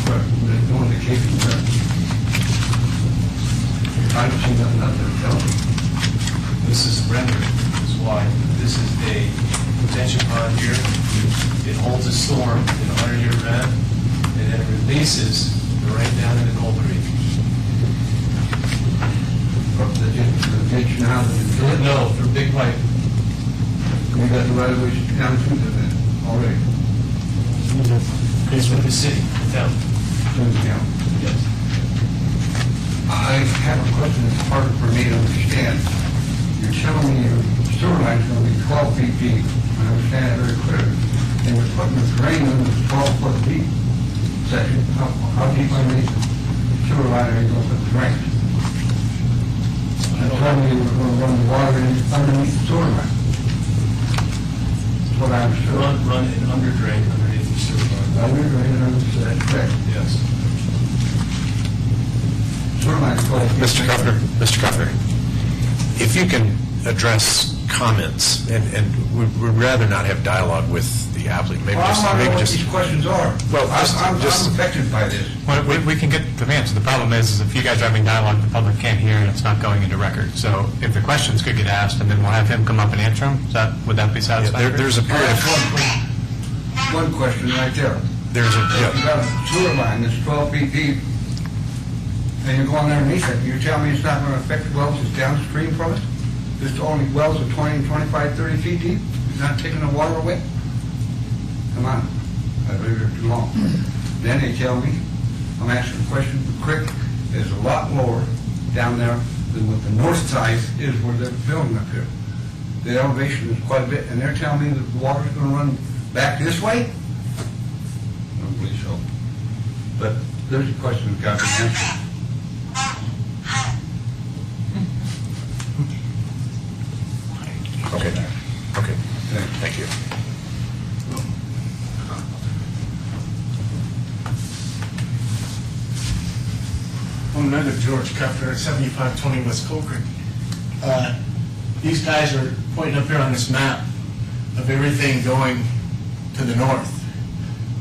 But there's no indication there. I haven't seen nothing out there telling me. This is rendered, is why. This is a retention pond here. It holds a storm in a 100-year event, and then it releases right down into Cold Creek. From the detention out of the detention? No, for big pipe. We got the right of way down to the already. It's with the city, the town. To the county. Yes. I have a question that's harder for me to understand. You're telling me your sewer line's going to be 12 feet deep. I understand it very clearly. And you're putting a drain in this 12-foot deep section. How deep underneath the sewer line are you going to put the drain? You're telling me you're going to run the water underneath the sewer line. That's what I understood. Run an under drain underneath the sewer line. Under drain and underneath, that's correct. Yes. Sewer line's 12 feet. Mr. Kuffner, if you can address comments, and we'd rather not have dialogue with the applicant, maybe Well, just... I want to know what just- these questions are. Well, I'm just- affected by this. Well, we can get the answer. The problem is if you guys are having dialogue, the public can't hear, and it's not going into record. So if the questions could get asked, and then we'll have him come up and answer them, would that be satisfactory? There's a period That's of... one question right there. There's a... If you got a sewer line that's 12 feet deep, and you're going underneath it, you're telling me it's not going to affect the wells that's downstream from it? There's only wells of 20, 25, 30 feet deep? It's not taking the water away? Come on, I've been here too long. Then they tell me, I'm asking a question, the creek is a lot lower down there than what the north side is where they're building up here. The elevation is quite a bit, and they're telling me that the water's going to run back this way? I don't believe so. But there's a question that got to be answered. Okay, okay, thank you. I'm another George Kuffner at 7520 West Cold Creek. These guys are pointing up here on this map of everything going to the north.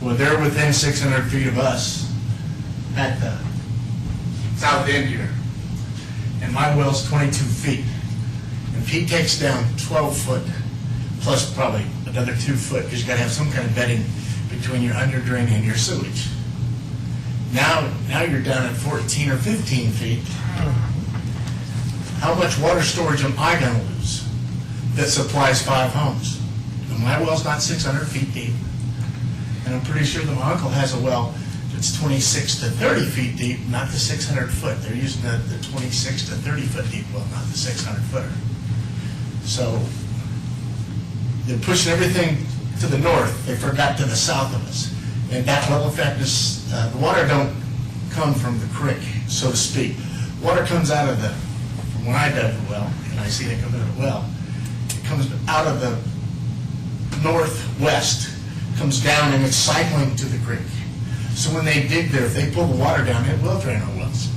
Well, they're within 600 feet of us at the south end here. And my well's 22 feet. And if he takes down 12 foot, plus probably another 2 foot, because you got to have some kind of bedding between your under drain and your sewage. Now you're down at 14 or 15 feet. How much water storage am I going to lose that supplies 5 homes? And my well's not 600 feet deep. And I'm pretty sure that my uncle has a well that's 26 to 30 feet deep, not the 600 foot. They're using the 26 to 30 foot deep well, not the 600 footer. So they're pushing everything to the north. They forgot to the south of us. And that will affect us. The water don't come from the creek, so to speak. Water comes out of from when I dug the well, and I see it come out of the well, it comes out of the northwest, comes down, and it's cycling to the creek. So when they dig there, if they pull the water down, it will drain our wells.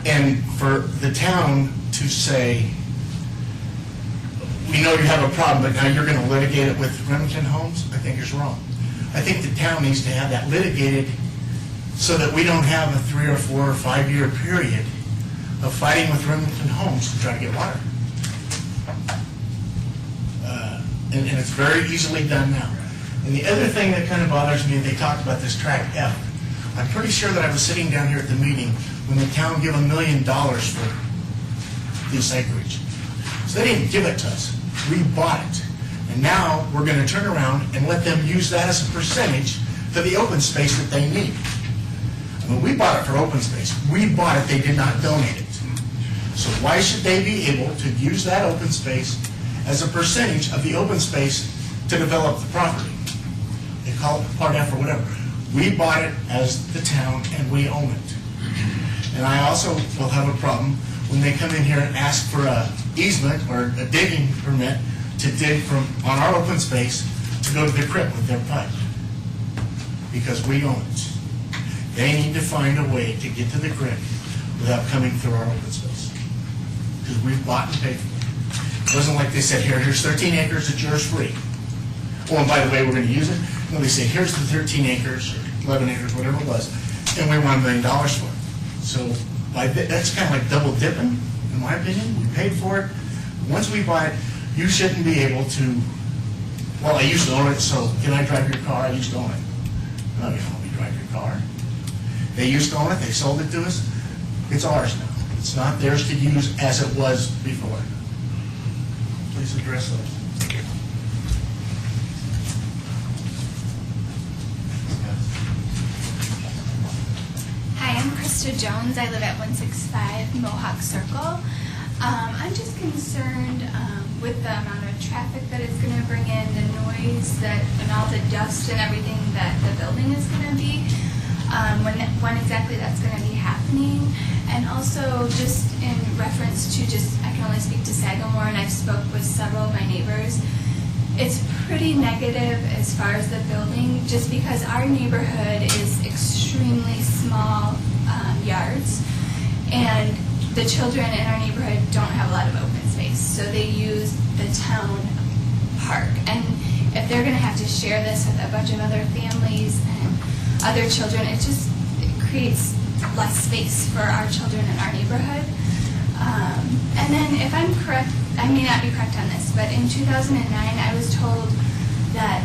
And for the town to say, we know you have a problem, but now you're going to litigate it with Remington Homes, I think is wrong. I think the town needs to have that litigated so that we don't have a 3 or 4 or 5 year period of fighting with Remington Homes to try to get water. And it's very easily done now. And the other thing that kind of bothers me, they talked about this track F. I'm pretty sure that I was sitting down here at the meeting when the town gave $1 million for this acreage. So they didn't give it to us. We bought it. And now we're going to turn around and let them use that as a percentage for the open space that they need. I mean, we bought it for open space. We bought it, they did not donate it. So why should they be able to use that open space as a percentage of the open space to develop the property? They call it Part F or whatever. We bought it as the town and we own it. And I also will have a problem when they come in here and ask for a easement or a digging permit to dig from, on our open space, to go to the creek with their pipe. Because we own it. They need to find a way to get to the creek without coming through our open space. Because we've bought and paid for it. It wasn't like they said, here's 13 acres, it's yours free. Oh, and by the way, we're going to use it. No, they say, here's the 13 acres, or 11 acres, whatever it was, and we want $1 million for it. So that's kind of like double dipping, in my opinion. We paid for it. Once we buy it, you shouldn't be able to, well, I used to own it, so can I drive your car? I used to own it. No, you don't let me drive your car. They used to own it, they sold it to us. It's ours now. It's not theirs to use as it was before. Please address those. Thank you. Hi, I'm Krista Jones. I live at 165 Mohawk Circle. I'm just concerned with the amount of traffic that it's going to bring in, the noise that, and all the dust and everything that the building is going to be, when exactly that's going to be happening. And also just in reference to I can only speak to Sagamore, and I've spoke with several of my neighbors. It's pretty negative as far as the building, just because our neighborhood is extremely small yards, and the children in our neighborhood don't have a lot of open space, so they use the town park. And if they're going to have to share this with a bunch of other families and other children, it creates less space for our children in our neighborhood. And then, if I'm correct, I may not be correct on this, but in 2009, I was told that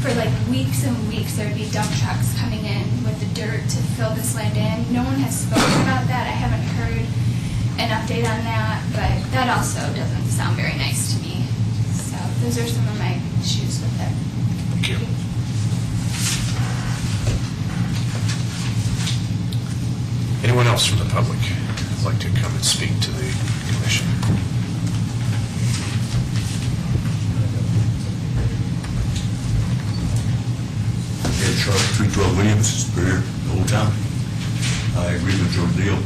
for like weeks and weeks, there would be dump trucks coming in with the dirt to fill this land in. No one has spoken about that. I haven't heard an update on that, but that also doesn't sound very nice to me. So those are some of my issues with it. Thank you. Anyone else from the public who'd like to come and speak to the commission? Ed Sharp, 312 Williams, Superior, Old Town. I agree with your deal.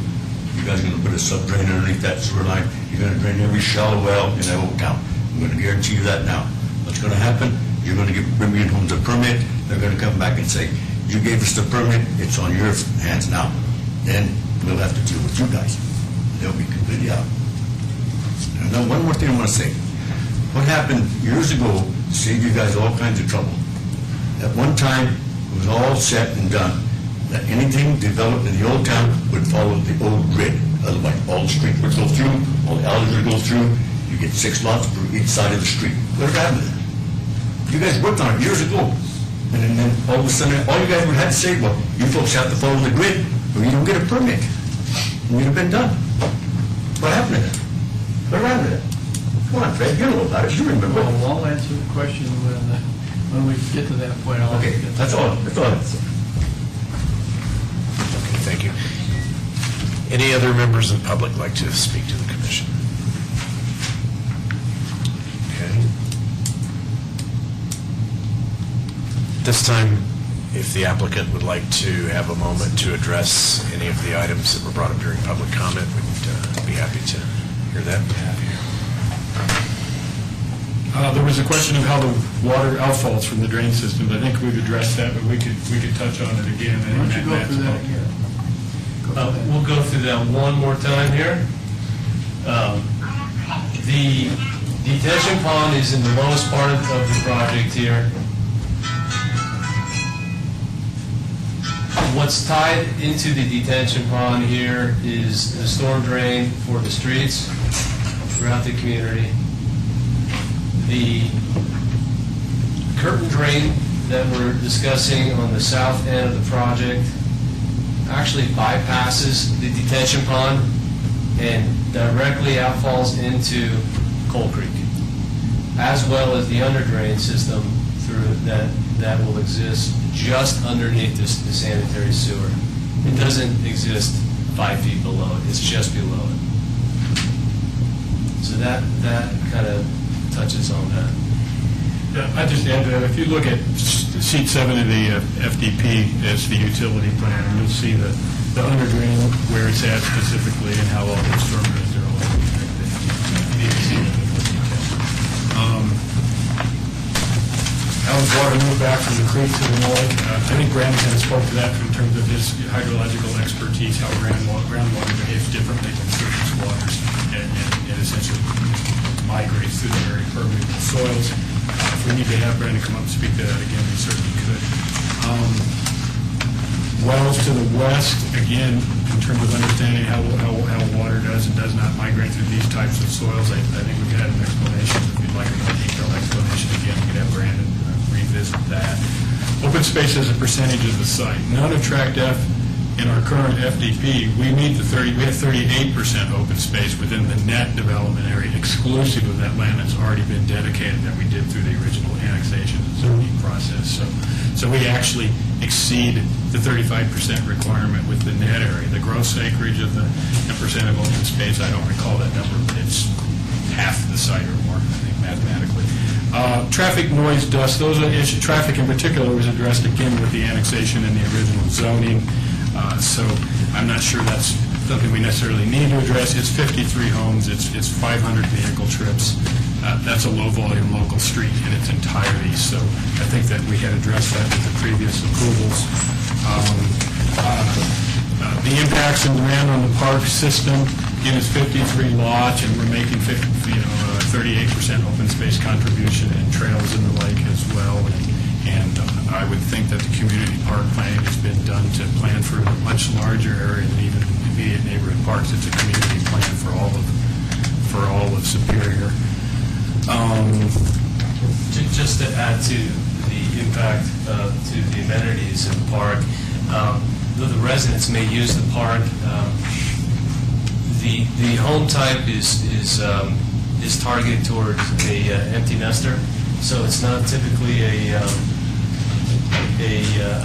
You guys are going to put a sub-drain underneath that sewer line. You're going to drain every shallow well in that Old Town. I'm going to guarantee you that now. What's going to happen, you're going to give Remington Homes a permit. They're going to come back and say, you gave us the permit, it's on your hands now. Then we'll have to deal with you guys. They'll be completely out. And now one more thing I want to say. What happened years ago saved you guys all kinds of trouble. At one time, it was all set and done, that anything developed in the old town would follow the old grid. Otherwise, all the street would go through, all the alleys would go through, you get 6 lots for each side of the street. Whatever happened to that? You guys worked on it years ago. And then all of a sudden, all you guys would have to say, well, you folks have to follow the grid, or you don't get a permit. And we'd have been done. What happened to that? What happened to that? Come on, Fred, you know about it, you remember. Well, I'll answer the question when we get to that point. Okay, that's all. That's all. Okay, thank you. Any other members of the public like to speak to the commission? Okay. This time, if the applicant would like to have a moment to address any of the items that were brought up during public comment, we'd be happy to hear that. There was a question of how the water outfalls from the drain systems. I think we've addressed that, but we could touch on it again. Why don't you go through that again? We'll go through that one more time here. The detention pond is in the lowest part of the project here. What's tied into the detention pond here is the storm drain for the streets throughout the community. The curtain drain that we're discussing on the south end of the project actually bypasses the detention pond and directly outfalls into Coal Creek, as well as the under drain system through that will exist just underneath the sanitary sewer. It doesn't exist 5 feet below it, it's just below it. So that kind of touches on that. I just add to that, if you look at sheet 7 of the FDP as the utility plan, and you'll see the under drain where it's at specifically and how all those storm drains are all connected. You can see that in more detail. How does water move back from the creek to the north? I think Brandon kind of spoke to that in terms of his hydrological expertise, how groundwater behaves differently than surface waters and essentially migrates through the very permeable soils. If we need to have Brandon come up and speak to that again, we certainly could. Wells to the west, again, in terms of understanding how water does and does not migrate through these types of soils, I think we could have an explanation. If you'd like a more detailed explanation, again, we could have Brandon revisit that. Open space as a percentage of the site. None of Tract F in our current FDP, we have 38% open space within the net development area, exclusive of that land that's already been dedicated that we did through the original annexation and zoning process. So we actually exceed the 35% requirement with the net area. The gross acreage of the percent of open space, I don't recall that number, but it's half the site or more, I think, mathematically. Traffic, noise, dust, those are issues. Traffic in particular was addressed again with the annexation and the original zoning. So I'm not sure that's something we necessarily need to address. It's 53 homes, it's 500 vehicle trips. That's a low-volume local street in its entirety, so I think that we had addressed that with the previous approvals. The impacts and demand on the park system, again, it's 53 lots, and we're making 38% open space contribution and trails in the lake as well. And I would think that the community park planning has been done to plan for a much larger area than even immediate neighborhood parks. It's a community plan for all of Superior. Just to add to the impact to the amenities in the park, though the residents may use the park, the home type is targeted towards a empty nester, so it's not typically a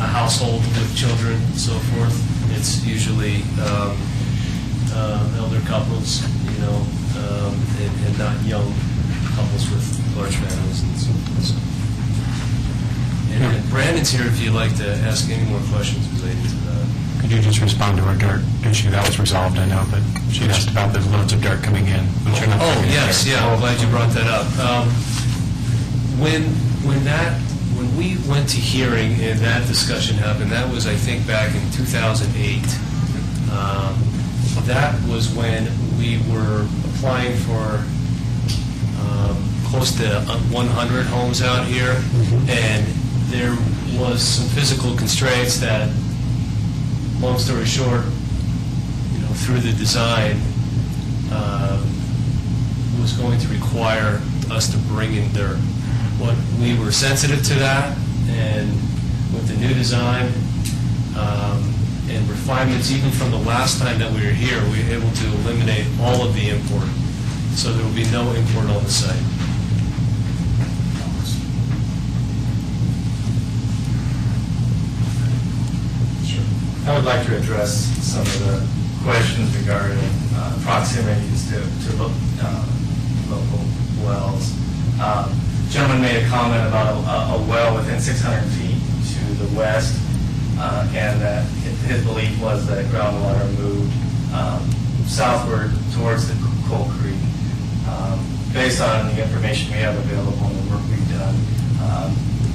household with children and so forth. It's usually elder couples, and not young couples with large families and so forth. And Brandon's here if you'd like to ask any more questions related to that. Could you just respond to our dirt issue? That was resolved, I know, but she asked about the loads of dirt coming in. Yes, I'm glad you brought that up. When we went to hearing and that discussion happened, that was, I think, back in 2008. That was when we were applying for close to 100 homes out here, and there was some physical constraints that, long story short, through the design, was going to require us to bring in dirt. What we were sensitive to that, and with the new design and refinements, even from the last time that we were here, we were able to eliminate all of the import. So there will be no import on the site. I would like to address some of the questions regarding proximities to local wells. Gentleman made a comment about a well within 600 feet to the west, and that his belief was that groundwater moved southward towards the Coal Creek. Based on the information we have available and the work we've done,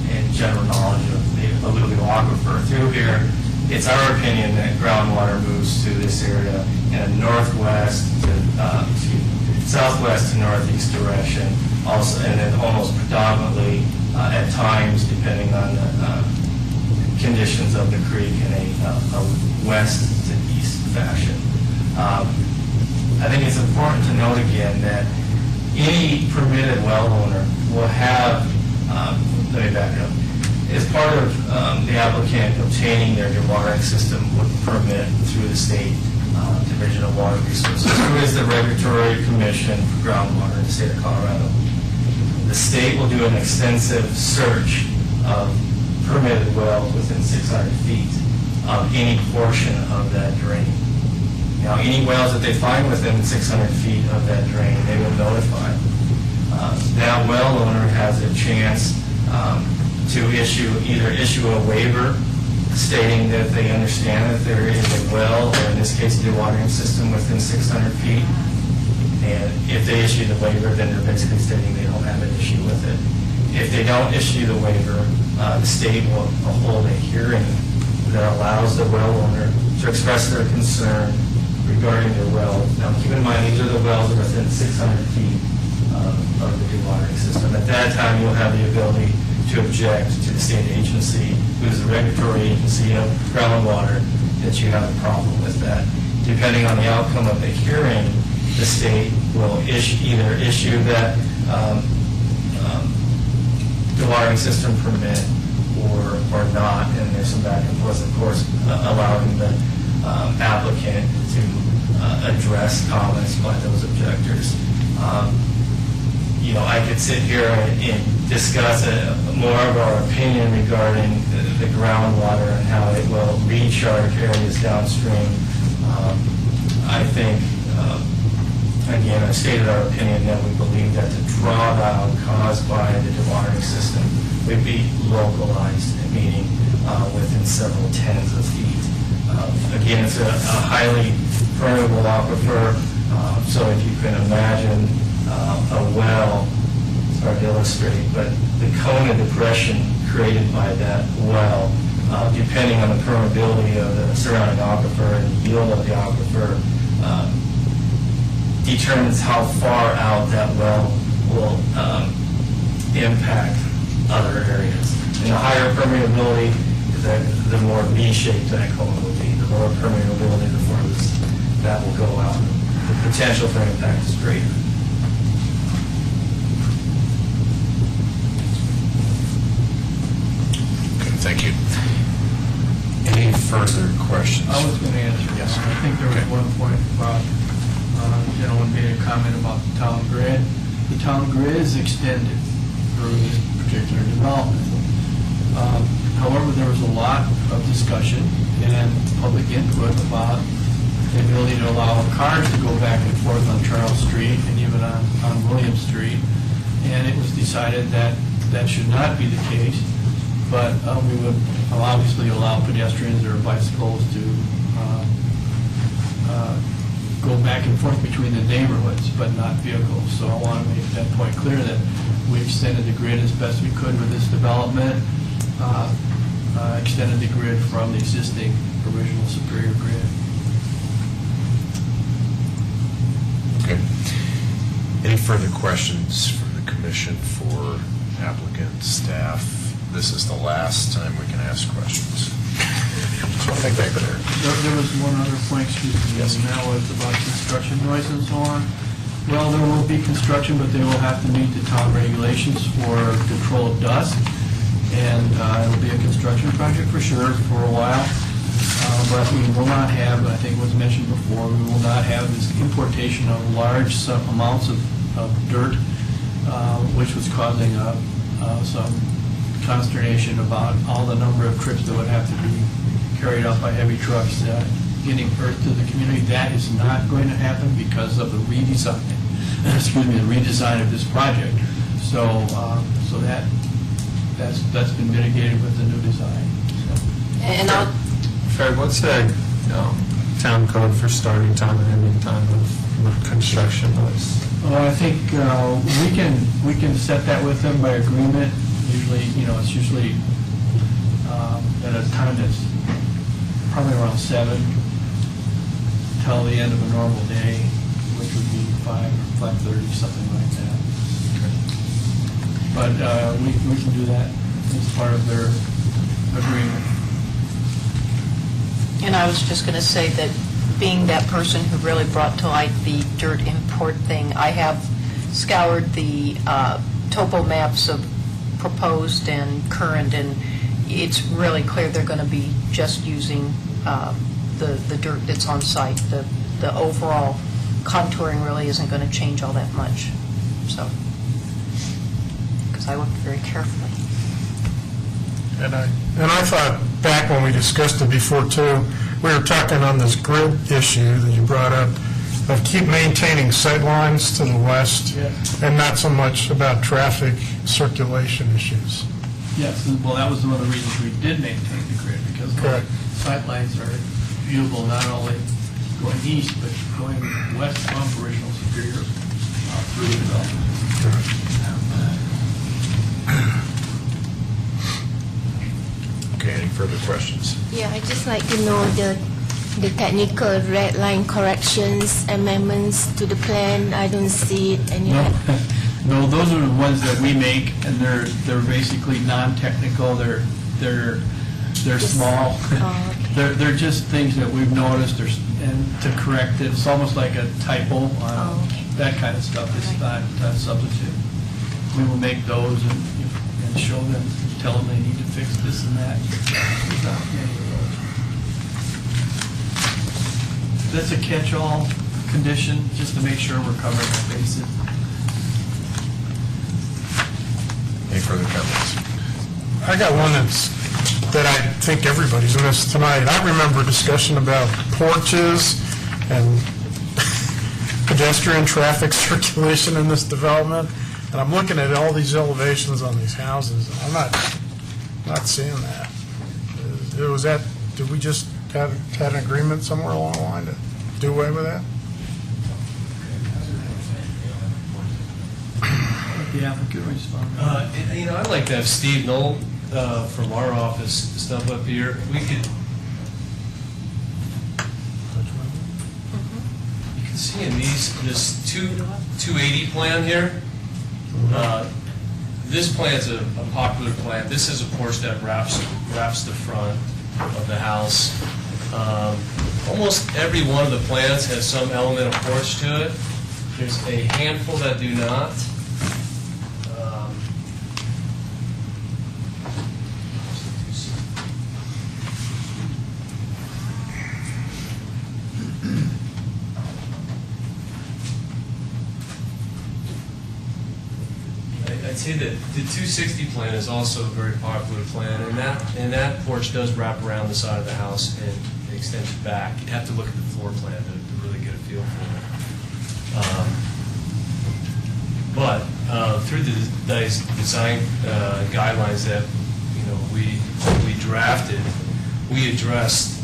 and general knowledge of the alluvial aquifer through here, it's our opinion that groundwater moves to this area in a southwest to northeast direction, also, and then almost predominantly at times, depending on the conditions of the creek in a west to east fashion. I think it's important to note again that any permitted well owner will have, let me back up, as part of the applicant obtaining their dewatering system permit through the state Division of Water Resources, who is the regulatory commission for groundwater in the state of Colorado. The state will do an extensive search of permitted wells within 600 feet of any portion of that drain. Now, any wells that they find within 600 feet of that drain, they will notify. That well owner has a chance to either issue a waiver stating that they understand that there is a well, or in this case, a dewatering system within 600 feet. And if they issue the waiver, then they're basically stating they don't have an issue with it. If they don't issue the waiver, the state will hold a hearing that allows the well owner to express their concern regarding their well. Now, keep in mind, these are the wells that are within 600 feet of the dewatering system. At that time, you'll have the ability to object to the state agency, who is the regulatory agency of groundwater, that you have a problem with that. Depending on the outcome of the hearing, the state will either issue that dewatering system permit or not, and there's some back and forth, of course, allowing the applicant to address comments by those objectors. I could sit here and discuss more of our opinion regarding the groundwater and how it will recharge areas downstream. I think, again, I stated our opinion that we believe that the drawdown caused by the dewatering system would be localized, meaning within several tens of feet. Again, it's a highly permeable aquifer, so if you can imagine a well, it's hard to illustrate, but the cone of depression created by that well, depending on the permeability of the surrounding aquifer and the yield of the aquifer, determines how far out that well will impact other areas. And the higher permeability, the more V-shaped that cone will be. The lower permeability, the farthest that will go out. The potential for impact is greater. Okay, thank you. Any further questions? I was going to answer. Yes. I think there was one point about, the gentleman made a comment about the town grid. The town grid is extended through this particular development. However, there was a lot of discussion and public input about the ability to allow cars to go back and forth on Charles Street and even on William Street. And it was decided that that should not be the case, but we would obviously allow pedestrians or bicycles to go back and forth between the neighborhoods, but not vehicles. So I want to make that point clear that we extended the grid as best we could with this development, extended the grid from the existing original Superior grid. Okay. Any further questions from the commission for applicant, staff? This is the last time we can ask questions. So I think they're clear. There was one other point, excuse me, and that was about construction noise and so on. Well, there will be construction, but they will have to meet the town regulations for control of dust. And it'll be a construction project for sure for a while. But we will not have, I think it was mentioned before, we will not have this importation of large amounts of dirt, which was causing some consternation about all the number of trips that would have to be carried out by heavy trucks getting earth to the community. That is not going to happen because of the redesign, the redesign of this project. So that's been mitigated with the new design. So. And I'll Fred, what's the town code for starting time and ending time of construction? I think we can set that with them by agreement. Usually, it's usually at a time that's probably around 7 till the end of a normal day, which would be 5 or 5:30, something like that. But we can do that as part of their agreement. And I was just going to say that being that person who really brought to light the dirt import thing, I have scoured the topo maps of proposed and current, and it's really clear they're going to be just using the dirt that's on site. The overall contouring really isn't going to change all that much, so, because I looked very carefully. And I thought, back when we discussed it before too, we were talking on this grid issue that you brought up, of keep maintaining sight lines to the west, and not so much about traffic circulation issues. Yes, well, that was one of the reasons we did maintain the grid, because the Correct. sightlines are viewable not only going east, but going west from original Superior through the development. Okay, any further questions? Yeah, I'd just like to know the technical red line corrections, amendments to the plan. I don't see it anywhere. No, those are the ones that we make, and they're basically non-technical, they're small. Oh, okay. They're just things that we've noticed, and to correct it, it's almost like a typo, Oh, okay. that kind of stuff, it's not substantive. We will make those and show them, tell them they need to fix this and that. Without any of those. That's a catch-all condition, just to make sure we're covering our bases. Any further comments? I got one that I think everybody's missed tonight. I remember discussion about porches and pedestrian traffic circulation in this development, and I'm looking at all these elevations on these houses, and I'm not seeing that. Was that, did we just have had an agreement somewhere along the line to do away with that? The applicant respond. I'd like to have Steve Knoll from our office stuff up here. We could, you can see in this 280 plan here, this plan's a popular plan. This is a porch that wraps the front of the house. Almost every one of the plans has some element of porch to it. There's a handful that do not. I'd say that the 260 plan is also a very popular plan, and that porch does wrap around the side of the house and extends back. You'd have to look at the floor plan to really get a feel for it. But through the design guidelines that we drafted, we addressed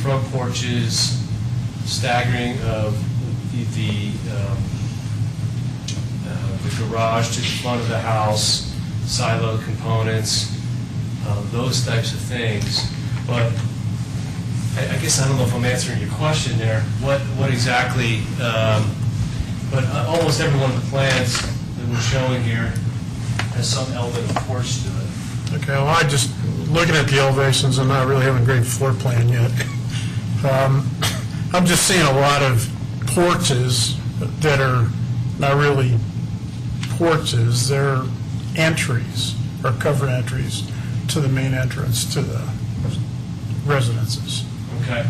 front porches, staggering of the garage to the front of the house, silo components, those types of things. But I guess I don't know if I'm answering your question there. What exactly? But almost every one of the plans that we're showing here has some element of porch to it. Okay, well, I just, looking at the elevations, I'm not really having a great floor plan yet. I'm just seeing a lot of porches that are not really porches, they're entries, or covered entries to the main entrance to the residences. Okay.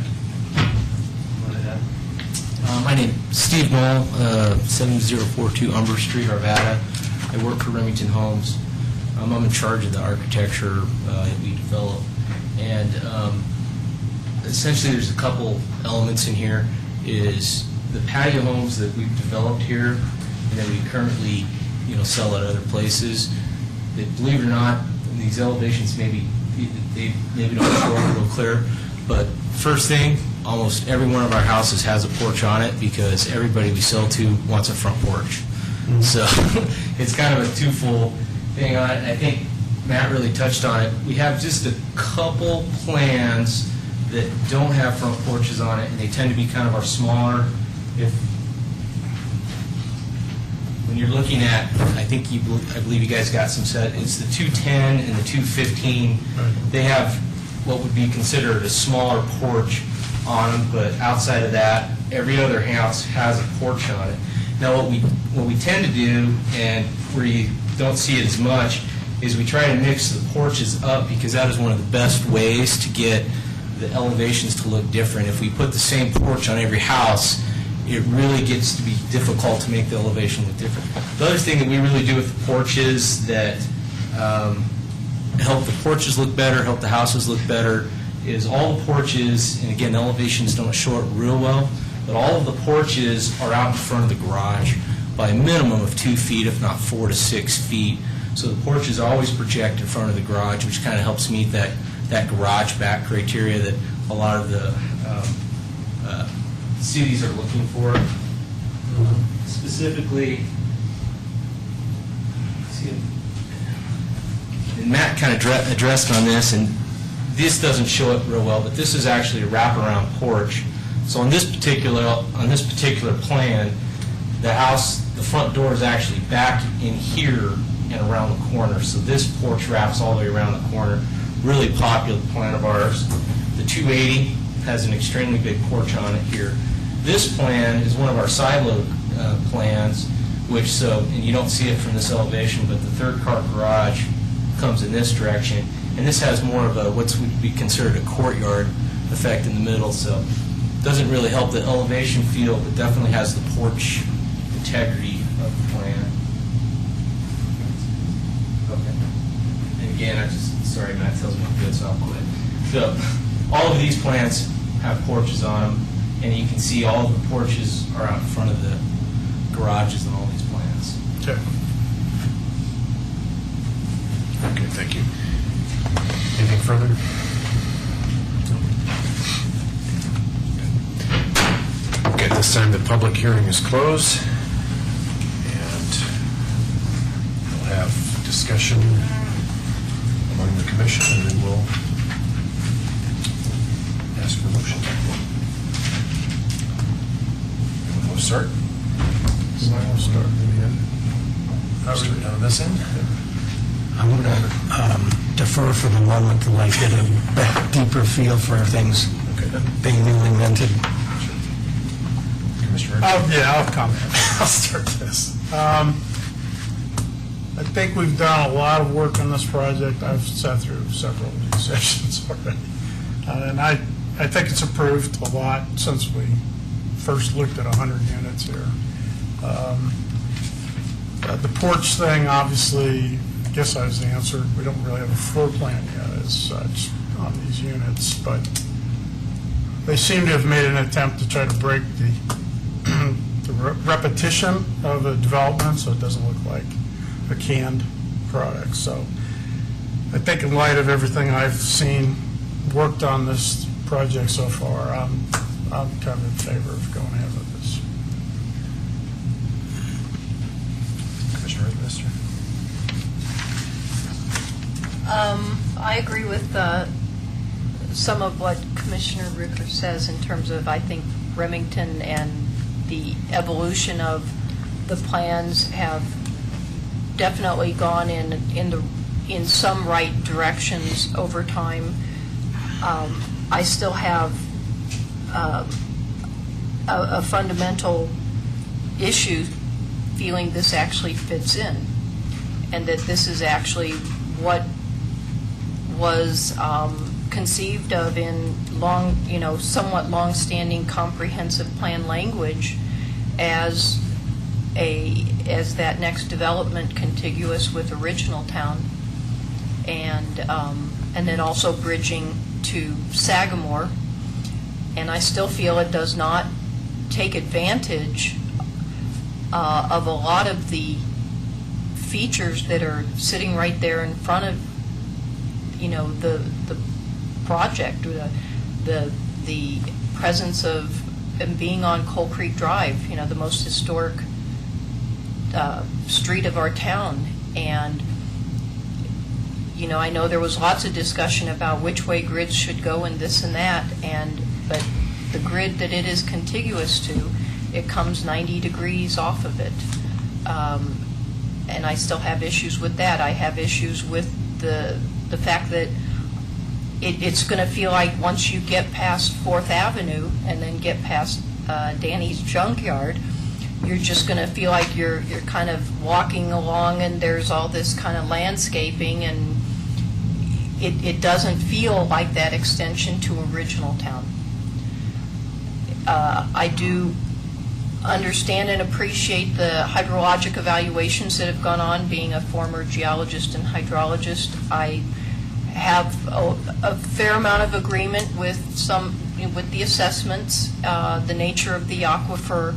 My name is Steve Knoll, 7042 Umber Street, Arvada. I work for Remington Homes. I'm in charge of the architecture that we develop. And essentially there's a couple elements in here. Is the patio homes that we've developed here and that we currently sell at other places, that, believe it or not, these elevations maybe don't show up real clear, but first thing, almost every one of our houses has a porch on it because everybody we sell to wants a front porch. So it's kind of a twofold thing on it. I think Matt really touched on it. We have just a couple plans that don't have front porches on it, and they tend to be kind of our smaller. When you're looking at, I believe you guys got some set, it's the 210 and the 215. They have what would be considered a smaller porch on them, but outside of that, every other house has a porch on it. Now, what we tend to do, and where you don't see it as much, is we try to mix the porches up, because that is one of the best ways to get the elevations to look different. If we put the same porch on every house, it really gets to be difficult to make the elevation look different. The other thing that we really do with the porches that help the porches look better, help the houses look better, is all the porches, and again, the elevations don't show it real well, but all of the porches are out in front of the garage by a minimum of 2 feet, if not 4 to 6 feet. So the porches always project in front of the garage, which kind of helps meet that garage back criteria that a lot of the cities are looking for. Specifically, and Matt kind of addressed on this, and this doesn't show it real well, but this is actually a wraparound porch. So on this particular plan, the house, the front door is actually back in here and around the corner. So this porch wraps all the way around the corner. Really popular plan of ours. The 280 has an extremely big porch on it here. This plan is one of our side load plans, which and you don't see it from this elevation, but the third car garage comes in this direction, and this has more of a what would be considered a courtyard effect in the middle. So it doesn't really help the elevation feel, but definitely has the porch integrity of the plan. Okay. And again, sorry, Matt tells me I'm good, so I'll quit. So all of these plants have porches on them, and you can see all of the porches are out in front of the garages in all these plants. Okay. Okay, thank you. Anything further? Okay, at this time, the public hearing is closed, and we'll have discussion among the commission, and then we'll ask for a motion. We'll start. We'll start start down this end. I'm going to defer for the moment till I get a deeper feel for things being newly minted. Commissioner? I'll comment. I'll start this. I think we've done a lot of work on this project. I've sat through several of these sessions already. And I think it's improved a lot since we first looked at 100 units here. The porch thing, obviously, I guess I was answered. We don't really have a floor plan yet as such on these units, but they seem to have made an attempt to try to break the repetition of a development, so it doesn't look like a canned product. So I think in light of everything I've seen worked on this project so far, I'm kind of in favor of going ahead with this. Commissioner Mister? I agree with some of what Commissioner Ricker says in terms of, I think, Remington and the evolution of the plans have definitely gone in some right directions over time. I still have a fundamental issue feeling this actually fits in, and that this is actually what was conceived of in somewhat long-standing comprehensive plan language as that next development contiguous with original town, and then also bridging to Sagamore. And I still feel it does not take advantage of a lot of the features that are sitting right there in front of the project, or the presence of being on Coal Creek Drive, the most historic street of our town. And I know there was lots of discussion about which way grids should go and this and that, but the grid that it is contiguous to, it comes 90 degrees off of it. And I still have issues with that. I have issues with the fact that it's going to feel like once you get past 4th Avenue and then get past Danny's Junkyard, you're just going to feel like you're kind of walking along and there's all this kind of landscaping, and it doesn't feel like that extension to Original Town. I do understand and appreciate the hydrologic evaluations that have gone on. Being a former geologist and hydrologist, I have a fair amount of agreement with the assessments, the nature of the aquifer,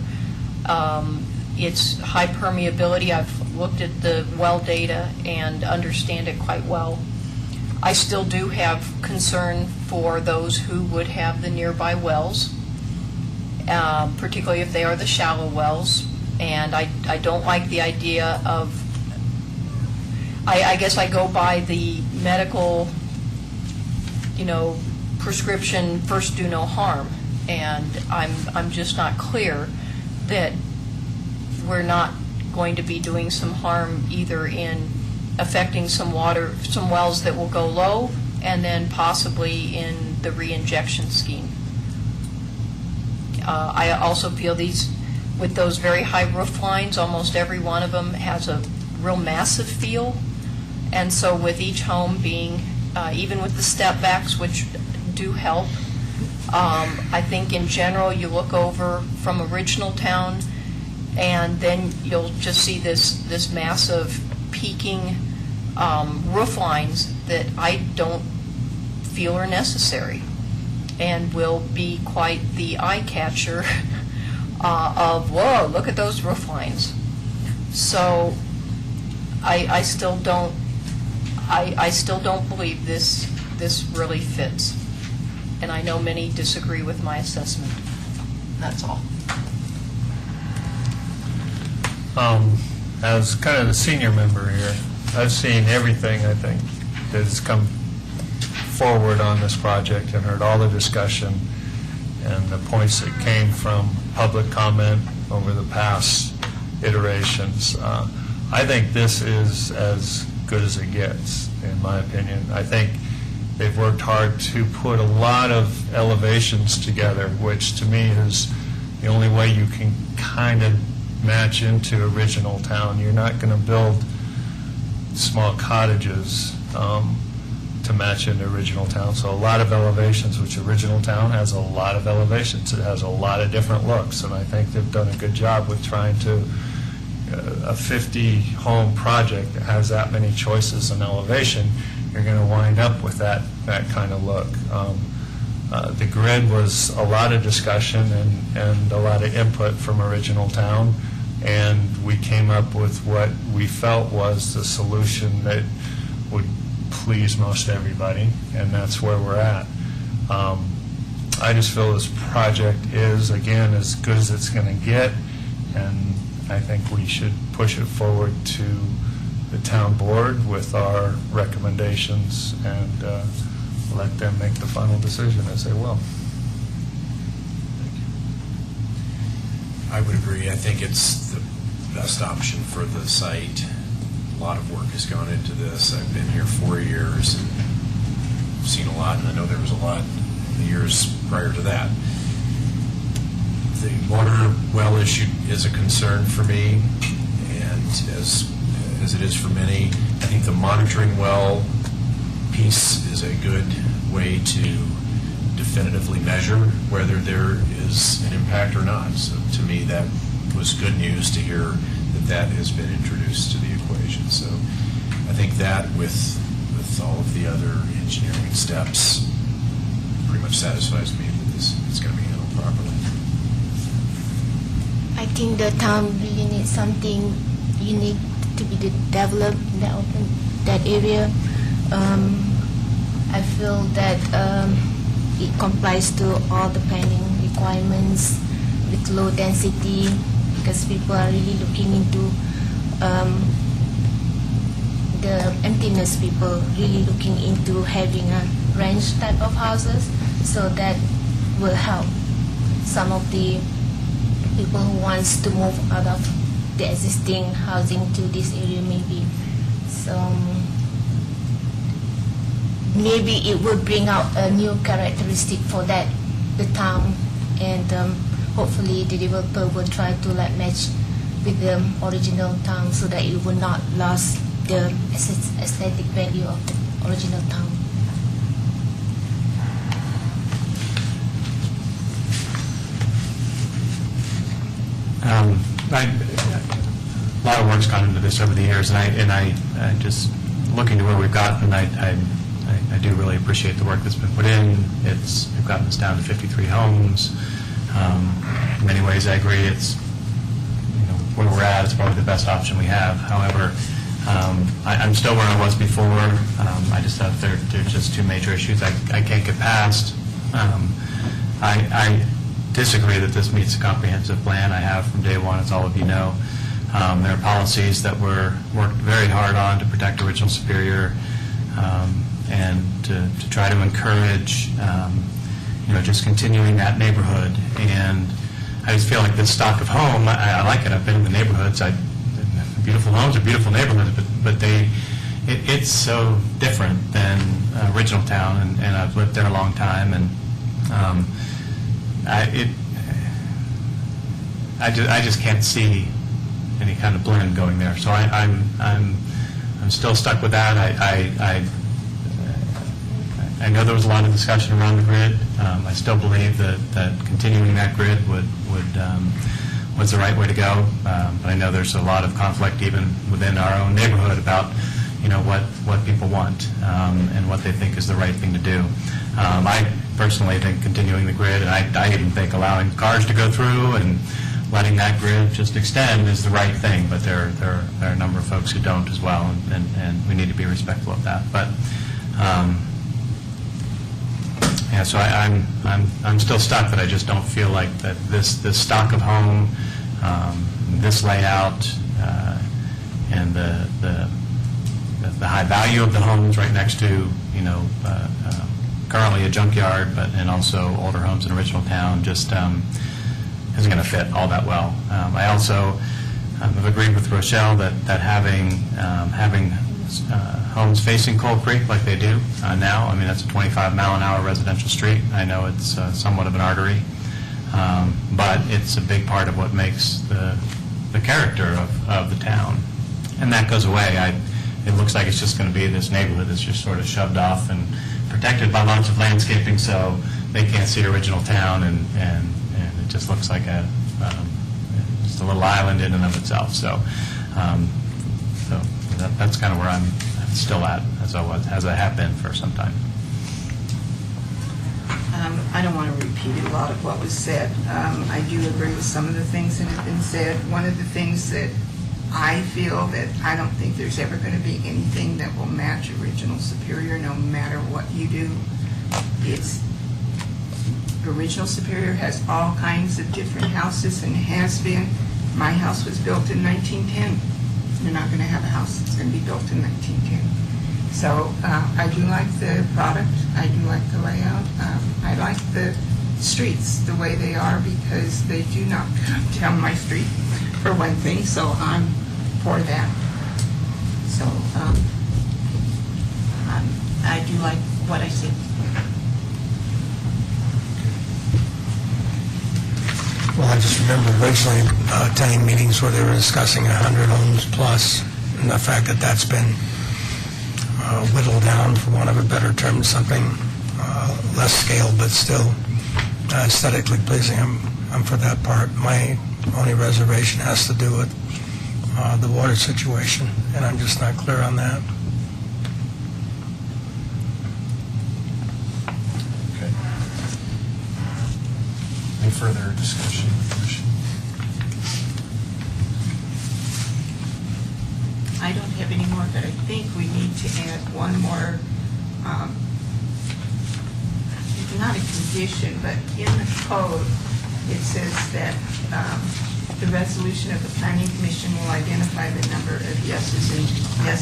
its high permeability. I've looked at the well data and understand it quite well. I still do have concern for those who would have the nearby wells, particularly if they are the shallow wells. And I don't like the idea of, I guess I go by the medical, prescription, first do no harm. And I'm just not clear that we're not going to be doing some harm either in affecting some wells that will go low, and then possibly in the reinjection scheme. I also feel with those very high roof lines, almost every one of them has a real massive feel. And so with each home being, even with the step backs, which do help, I think in general you look over from Original Town and then you'll just see this massive peaking roof lines that I don't feel are necessary and will be quite the eye catcher of, whoa, look at those roof lines. So I still don't believe this really fits. And I know many disagree with my assessment. That's all. As kind of the senior member here, I've seen everything, I think, that has come forward on this project and heard all the discussion and the points that came from public comment over the past iterations. I think this is as good as it gets, in my opinion. I think they've worked hard to put a lot of elevations together, which to me is the only way you can kind of match into Original Town. You're not going to build small cottages to match into Original Town. So a lot of elevations, which Original Town has a lot of elevations. It has a lot of different looks, and I think they've done a good job with trying to, a 50-home project that has that many choices in elevation, you're going to wind up with that kind of look. The grid was a lot of discussion and a lot of input from Original Town, and we came up with what we felt was the solution that would please most everybody, and that's where we're at. I just feel this project is, again, as good as it's going to get, and I think we should push it forward to the town board with our recommendations and let them make the final decision as they will. I would agree. I think it's the best option for the site. A lot of work has gone into this. I've been here 4 years and seen a lot, and I know there was a lot in the years prior to that. The water well issue is a concern for me, and as it is for many, I think the monitoring well piece is a good way to definitively measure whether there is an impact or not. So to me, that was good news to hear that has been introduced to the equation. So I think that with all of the other engineering steps pretty much satisfies me that this is going to be handled properly. I think the town really needs something unique to be developed in that area. I feel that it complies to all the planning requirements with low density, because people are really looking into the emptiness. People really looking into having a ranch type of houses, so that will help some of the people who wants to move out of the existing housing to this area maybe. So maybe it will bring out a new characteristic for that the town, and hopefully the developer will try to like match with the original town so that it will not lose the aesthetic value of the original town. A lot of work's gone into this over the years, and I just looking to where we've gotten, I do really appreciate the work that's been put in. We've gotten this down to 53 homes. In many ways, I agree. It's where we're at. It's probably the best option we have. However, I'm still where I was before. I just have there's just two major issues I can't get past. I disagree that this meets the comprehensive plan I have from day one, as all of you know. There are policies that were worked very hard on to protect original Superior and to try to encourage, just continuing that neighborhood. And I just feel like this stock of home, I like it. I've been in the neighborhoods. Beautiful homes are beautiful neighborhoods, but it's so different than original town, and I've lived there a long time, and I just can't see any kind of blend going there. So I'm still stuck with that. I know there was a lot of discussion around the grid. I still believe that continuing that grid was the right way to go. But I know there's a lot of conflict even within our own neighborhood about what people want and what they think is the right thing to do. I personally think continuing the grid, and I even think allowing cars to go through and letting that grid just extend is the right thing, but there are a number of folks who don't as well, and we need to be respectful of that. But so I'm still stuck that I just don't feel like that this stock of home, this layout, and the high value of the homes right next to currently a junkyard, and also older homes in original town just isn't going to fit all that well. I also have agreed with Rochelle that having homes facing Coal Creek like they do now, I mean, that's a 25-mile-an-hour residential street. I know it's somewhat of an artery, but it's a big part of what makes the character of the town. And that goes away. It looks like it's just going to be this neighborhood that's just sort of shoved off and protected by lots of landscaping, so they can't see original town, and it just looks like just a little island in and of itself. So that's kind of where I'm still at, as I have been for some time. I don't want to repeat a lot of what was said. I do agree with some of the things that have been said. One of the things that I feel that I don't think there's ever going to be anything that will match original Superior, no matter what you do. It's original Superior has all kinds of different houses and has been. My house was built in 1910. You're not going to have a house that's going to be built in 1910. So I do like the product. I do like the layout. I like the streets the way they are because they do not come down my street, for one thing, so I'm for that. So I do like what I see. Well, I just remember originally attending meetings where they were discussing 100 homes plus, and the fact that that's been whittled down, for want of a better term, to something less scale, but still aesthetically pleasing. I'm for that part. My only reservation has to do with the water situation, and I'm just not clear on that. Okay. Any further discussion? I don't have any more, but I think we need to add one more, not a condition, but in the code, it says that the resolution of the Planning Commission will identify the number of yes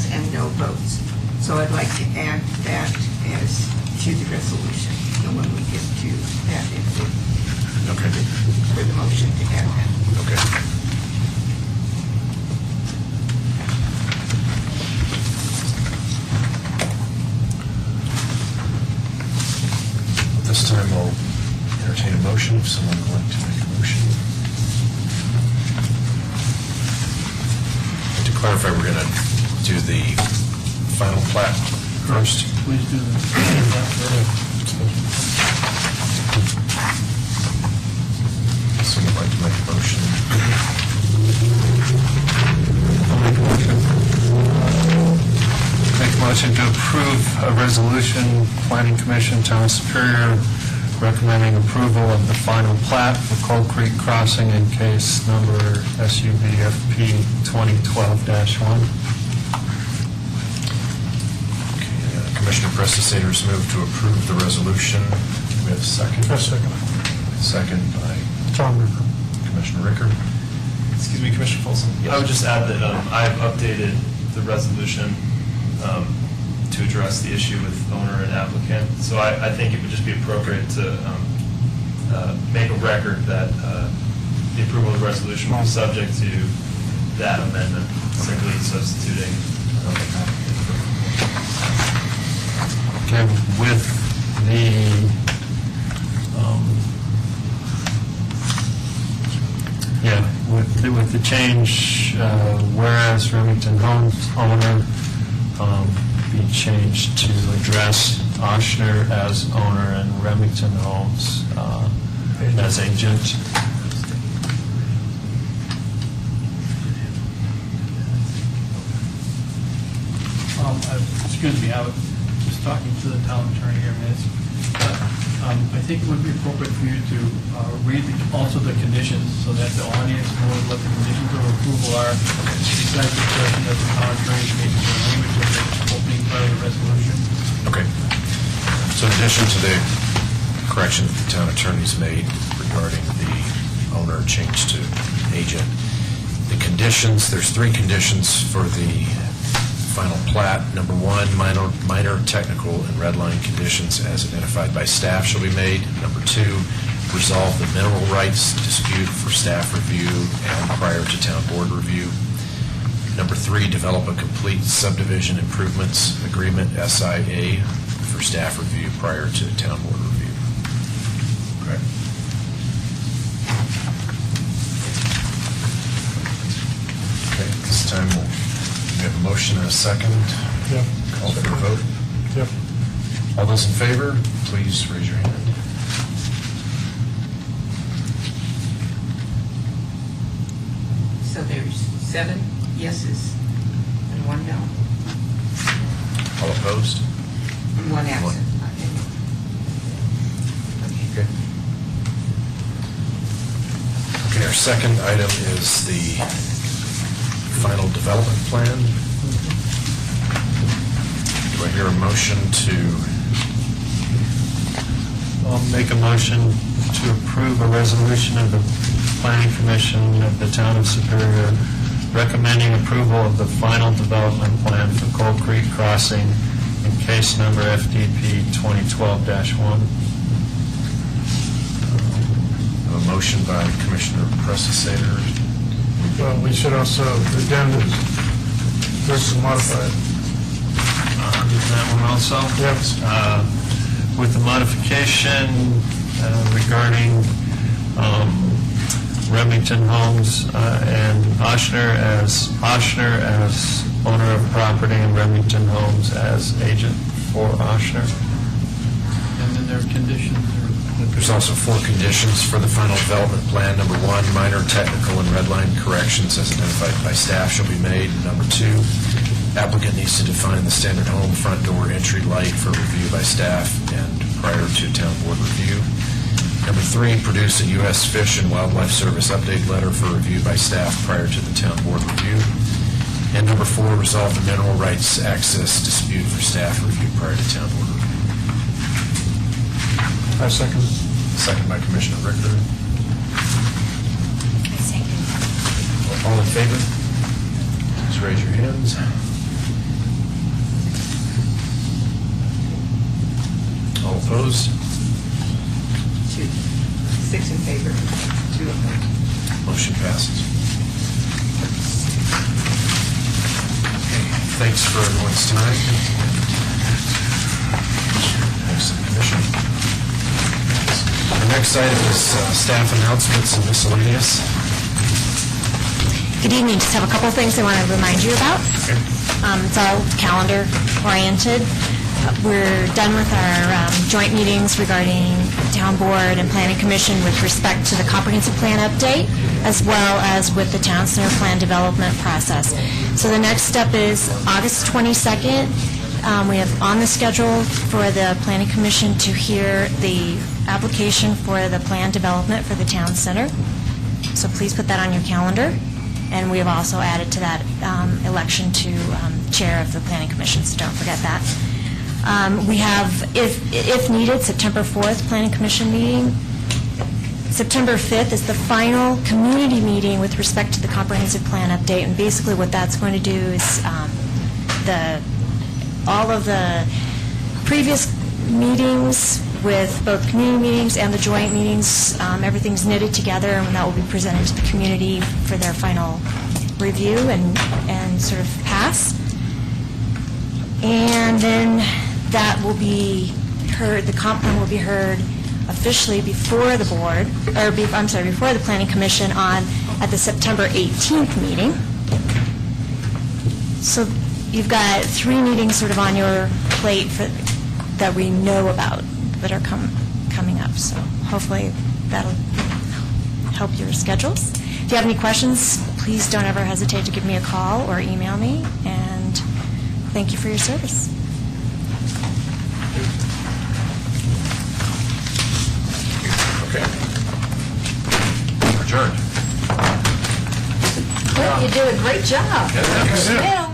and no votes. So I'd like to add that as to the resolution, and when we get to that, for the motion to add that. Okay. time, we'll entertain a motion, if someone would like to make a motion. And to clarify, we're going to do the final plat first. Please do Someone would like to make a motion. Make a motion to approve a resolution, Planning Commission, Town of Superior, recommending approval of the final plat for Cold Creek Crossing in case number SUVFP 2012-1. Commissioner Prestisator's moved to approve the resolution. Do we have a second? A second. Second by Tom Ricker. Commissioner Ricker. Excuse me, Commissioner Folsom? I would just add that I've updated the resolution to address the issue with owner and applicant. So I think it would just be appropriate to make a record that the approval of the resolution will be subject to that amendment, simply substituting Okay, with the change, whereas Remington Homes owner be changed to address Oshner as owner and Remington Homes as agent. Excuse me, I was just talking to the town attorney here a minute. I think it would be appropriate for you to read also the conditions so that the audience knows what the conditions of approval are, besides the question that the town attorney made in the language of the opening part of the resolution. Okay. So in addition to the correction that the town attorney's made regarding the owner change to agent, the conditions, there's 3 conditions for the final plat. Number 1, minor technical and redline conditions as identified by staff shall be made. Number 2, resolve the mineral rights dispute for staff review and prior to town board review. Number 3, develop a complete subdivision improvements agreement, SIA, for staff review prior to town board review. Correct. Okay, this time we have a motion and a second. Yep. Call for a vote. Yep. All those in favor, please raise your hand. So there's 7 yeses and 1 no, All opposed? and 1 absent. Okay. Okay, our second item is the final development plan. Do I hear a motion to? I'll make a motion to approve a resolution of the Planning Commission of the Town of Superior recommending approval of the final development plan for Cold Creek Crossing in case number FDP 2012-1. A motion by Commissioner Prestisator. Well, we should also, the addendum, there's some modified. That one also? Yes. With the modification regarding Remington Homes and Oshner as owner of property and Remington Homes as agent for Oshner. And then there are conditions. There's also 4 conditions for the final development plan. Number 1, minor technical and redline corrections as identified by staff shall be made. Number 2, applicant needs to define the standard home front door entry light for review by staff and prior to town board review. Number 3, produce a U.S. Fish and Wildlife Service update letter for review by staff prior to the town board review. And number 4, resolve the mineral rights access dispute for staff review prior to town board review. I second. Second by Commissioner Richter. I second. All in favor? Please raise your hands. All opposed? 2, 6 in favor, 2 opposed. Motion passes. Okay, thanks for everyone's time. Thanks to the commission. Next item is staff announcements and miscellaneous. Good evening. Just have a couple of things I want to remind you about. It's all calendar oriented. We're done with our joint meetings regarding Town Board and Planning Commission with respect to the comprehensive plan update, as well as with the Town Center plan development process. So the next step is August 22nd. We have on the schedule for the Planning Commission to hear the application for the plan development for the Town Center. So please put that on your calendar. And we have also added to that election to chair of the Planning Commission, so don't forget that. We have, if needed, September 4th Planning Commission meeting. September 5th is the final community meeting with respect to the comprehensive plan update, and basically what that's going to do is all of the previous meetings with both community meetings and the joint meetings, everything's knitted together, and that will be presented to the community for their final review and sort of pass. And then that will be heard, the comp plan will be heard officially before the board, or before the Planning Commission at the September 18th meeting. So you've got 3 meetings sort of on your plate that we know about that are coming up. So hopefully that'll help your schedules. If you have any questions, please don't ever hesitate to give me a call or email me. And thank you for your service. Okay. Adjourned. Clint, you do a great job. Yeah, thanks. Yeah.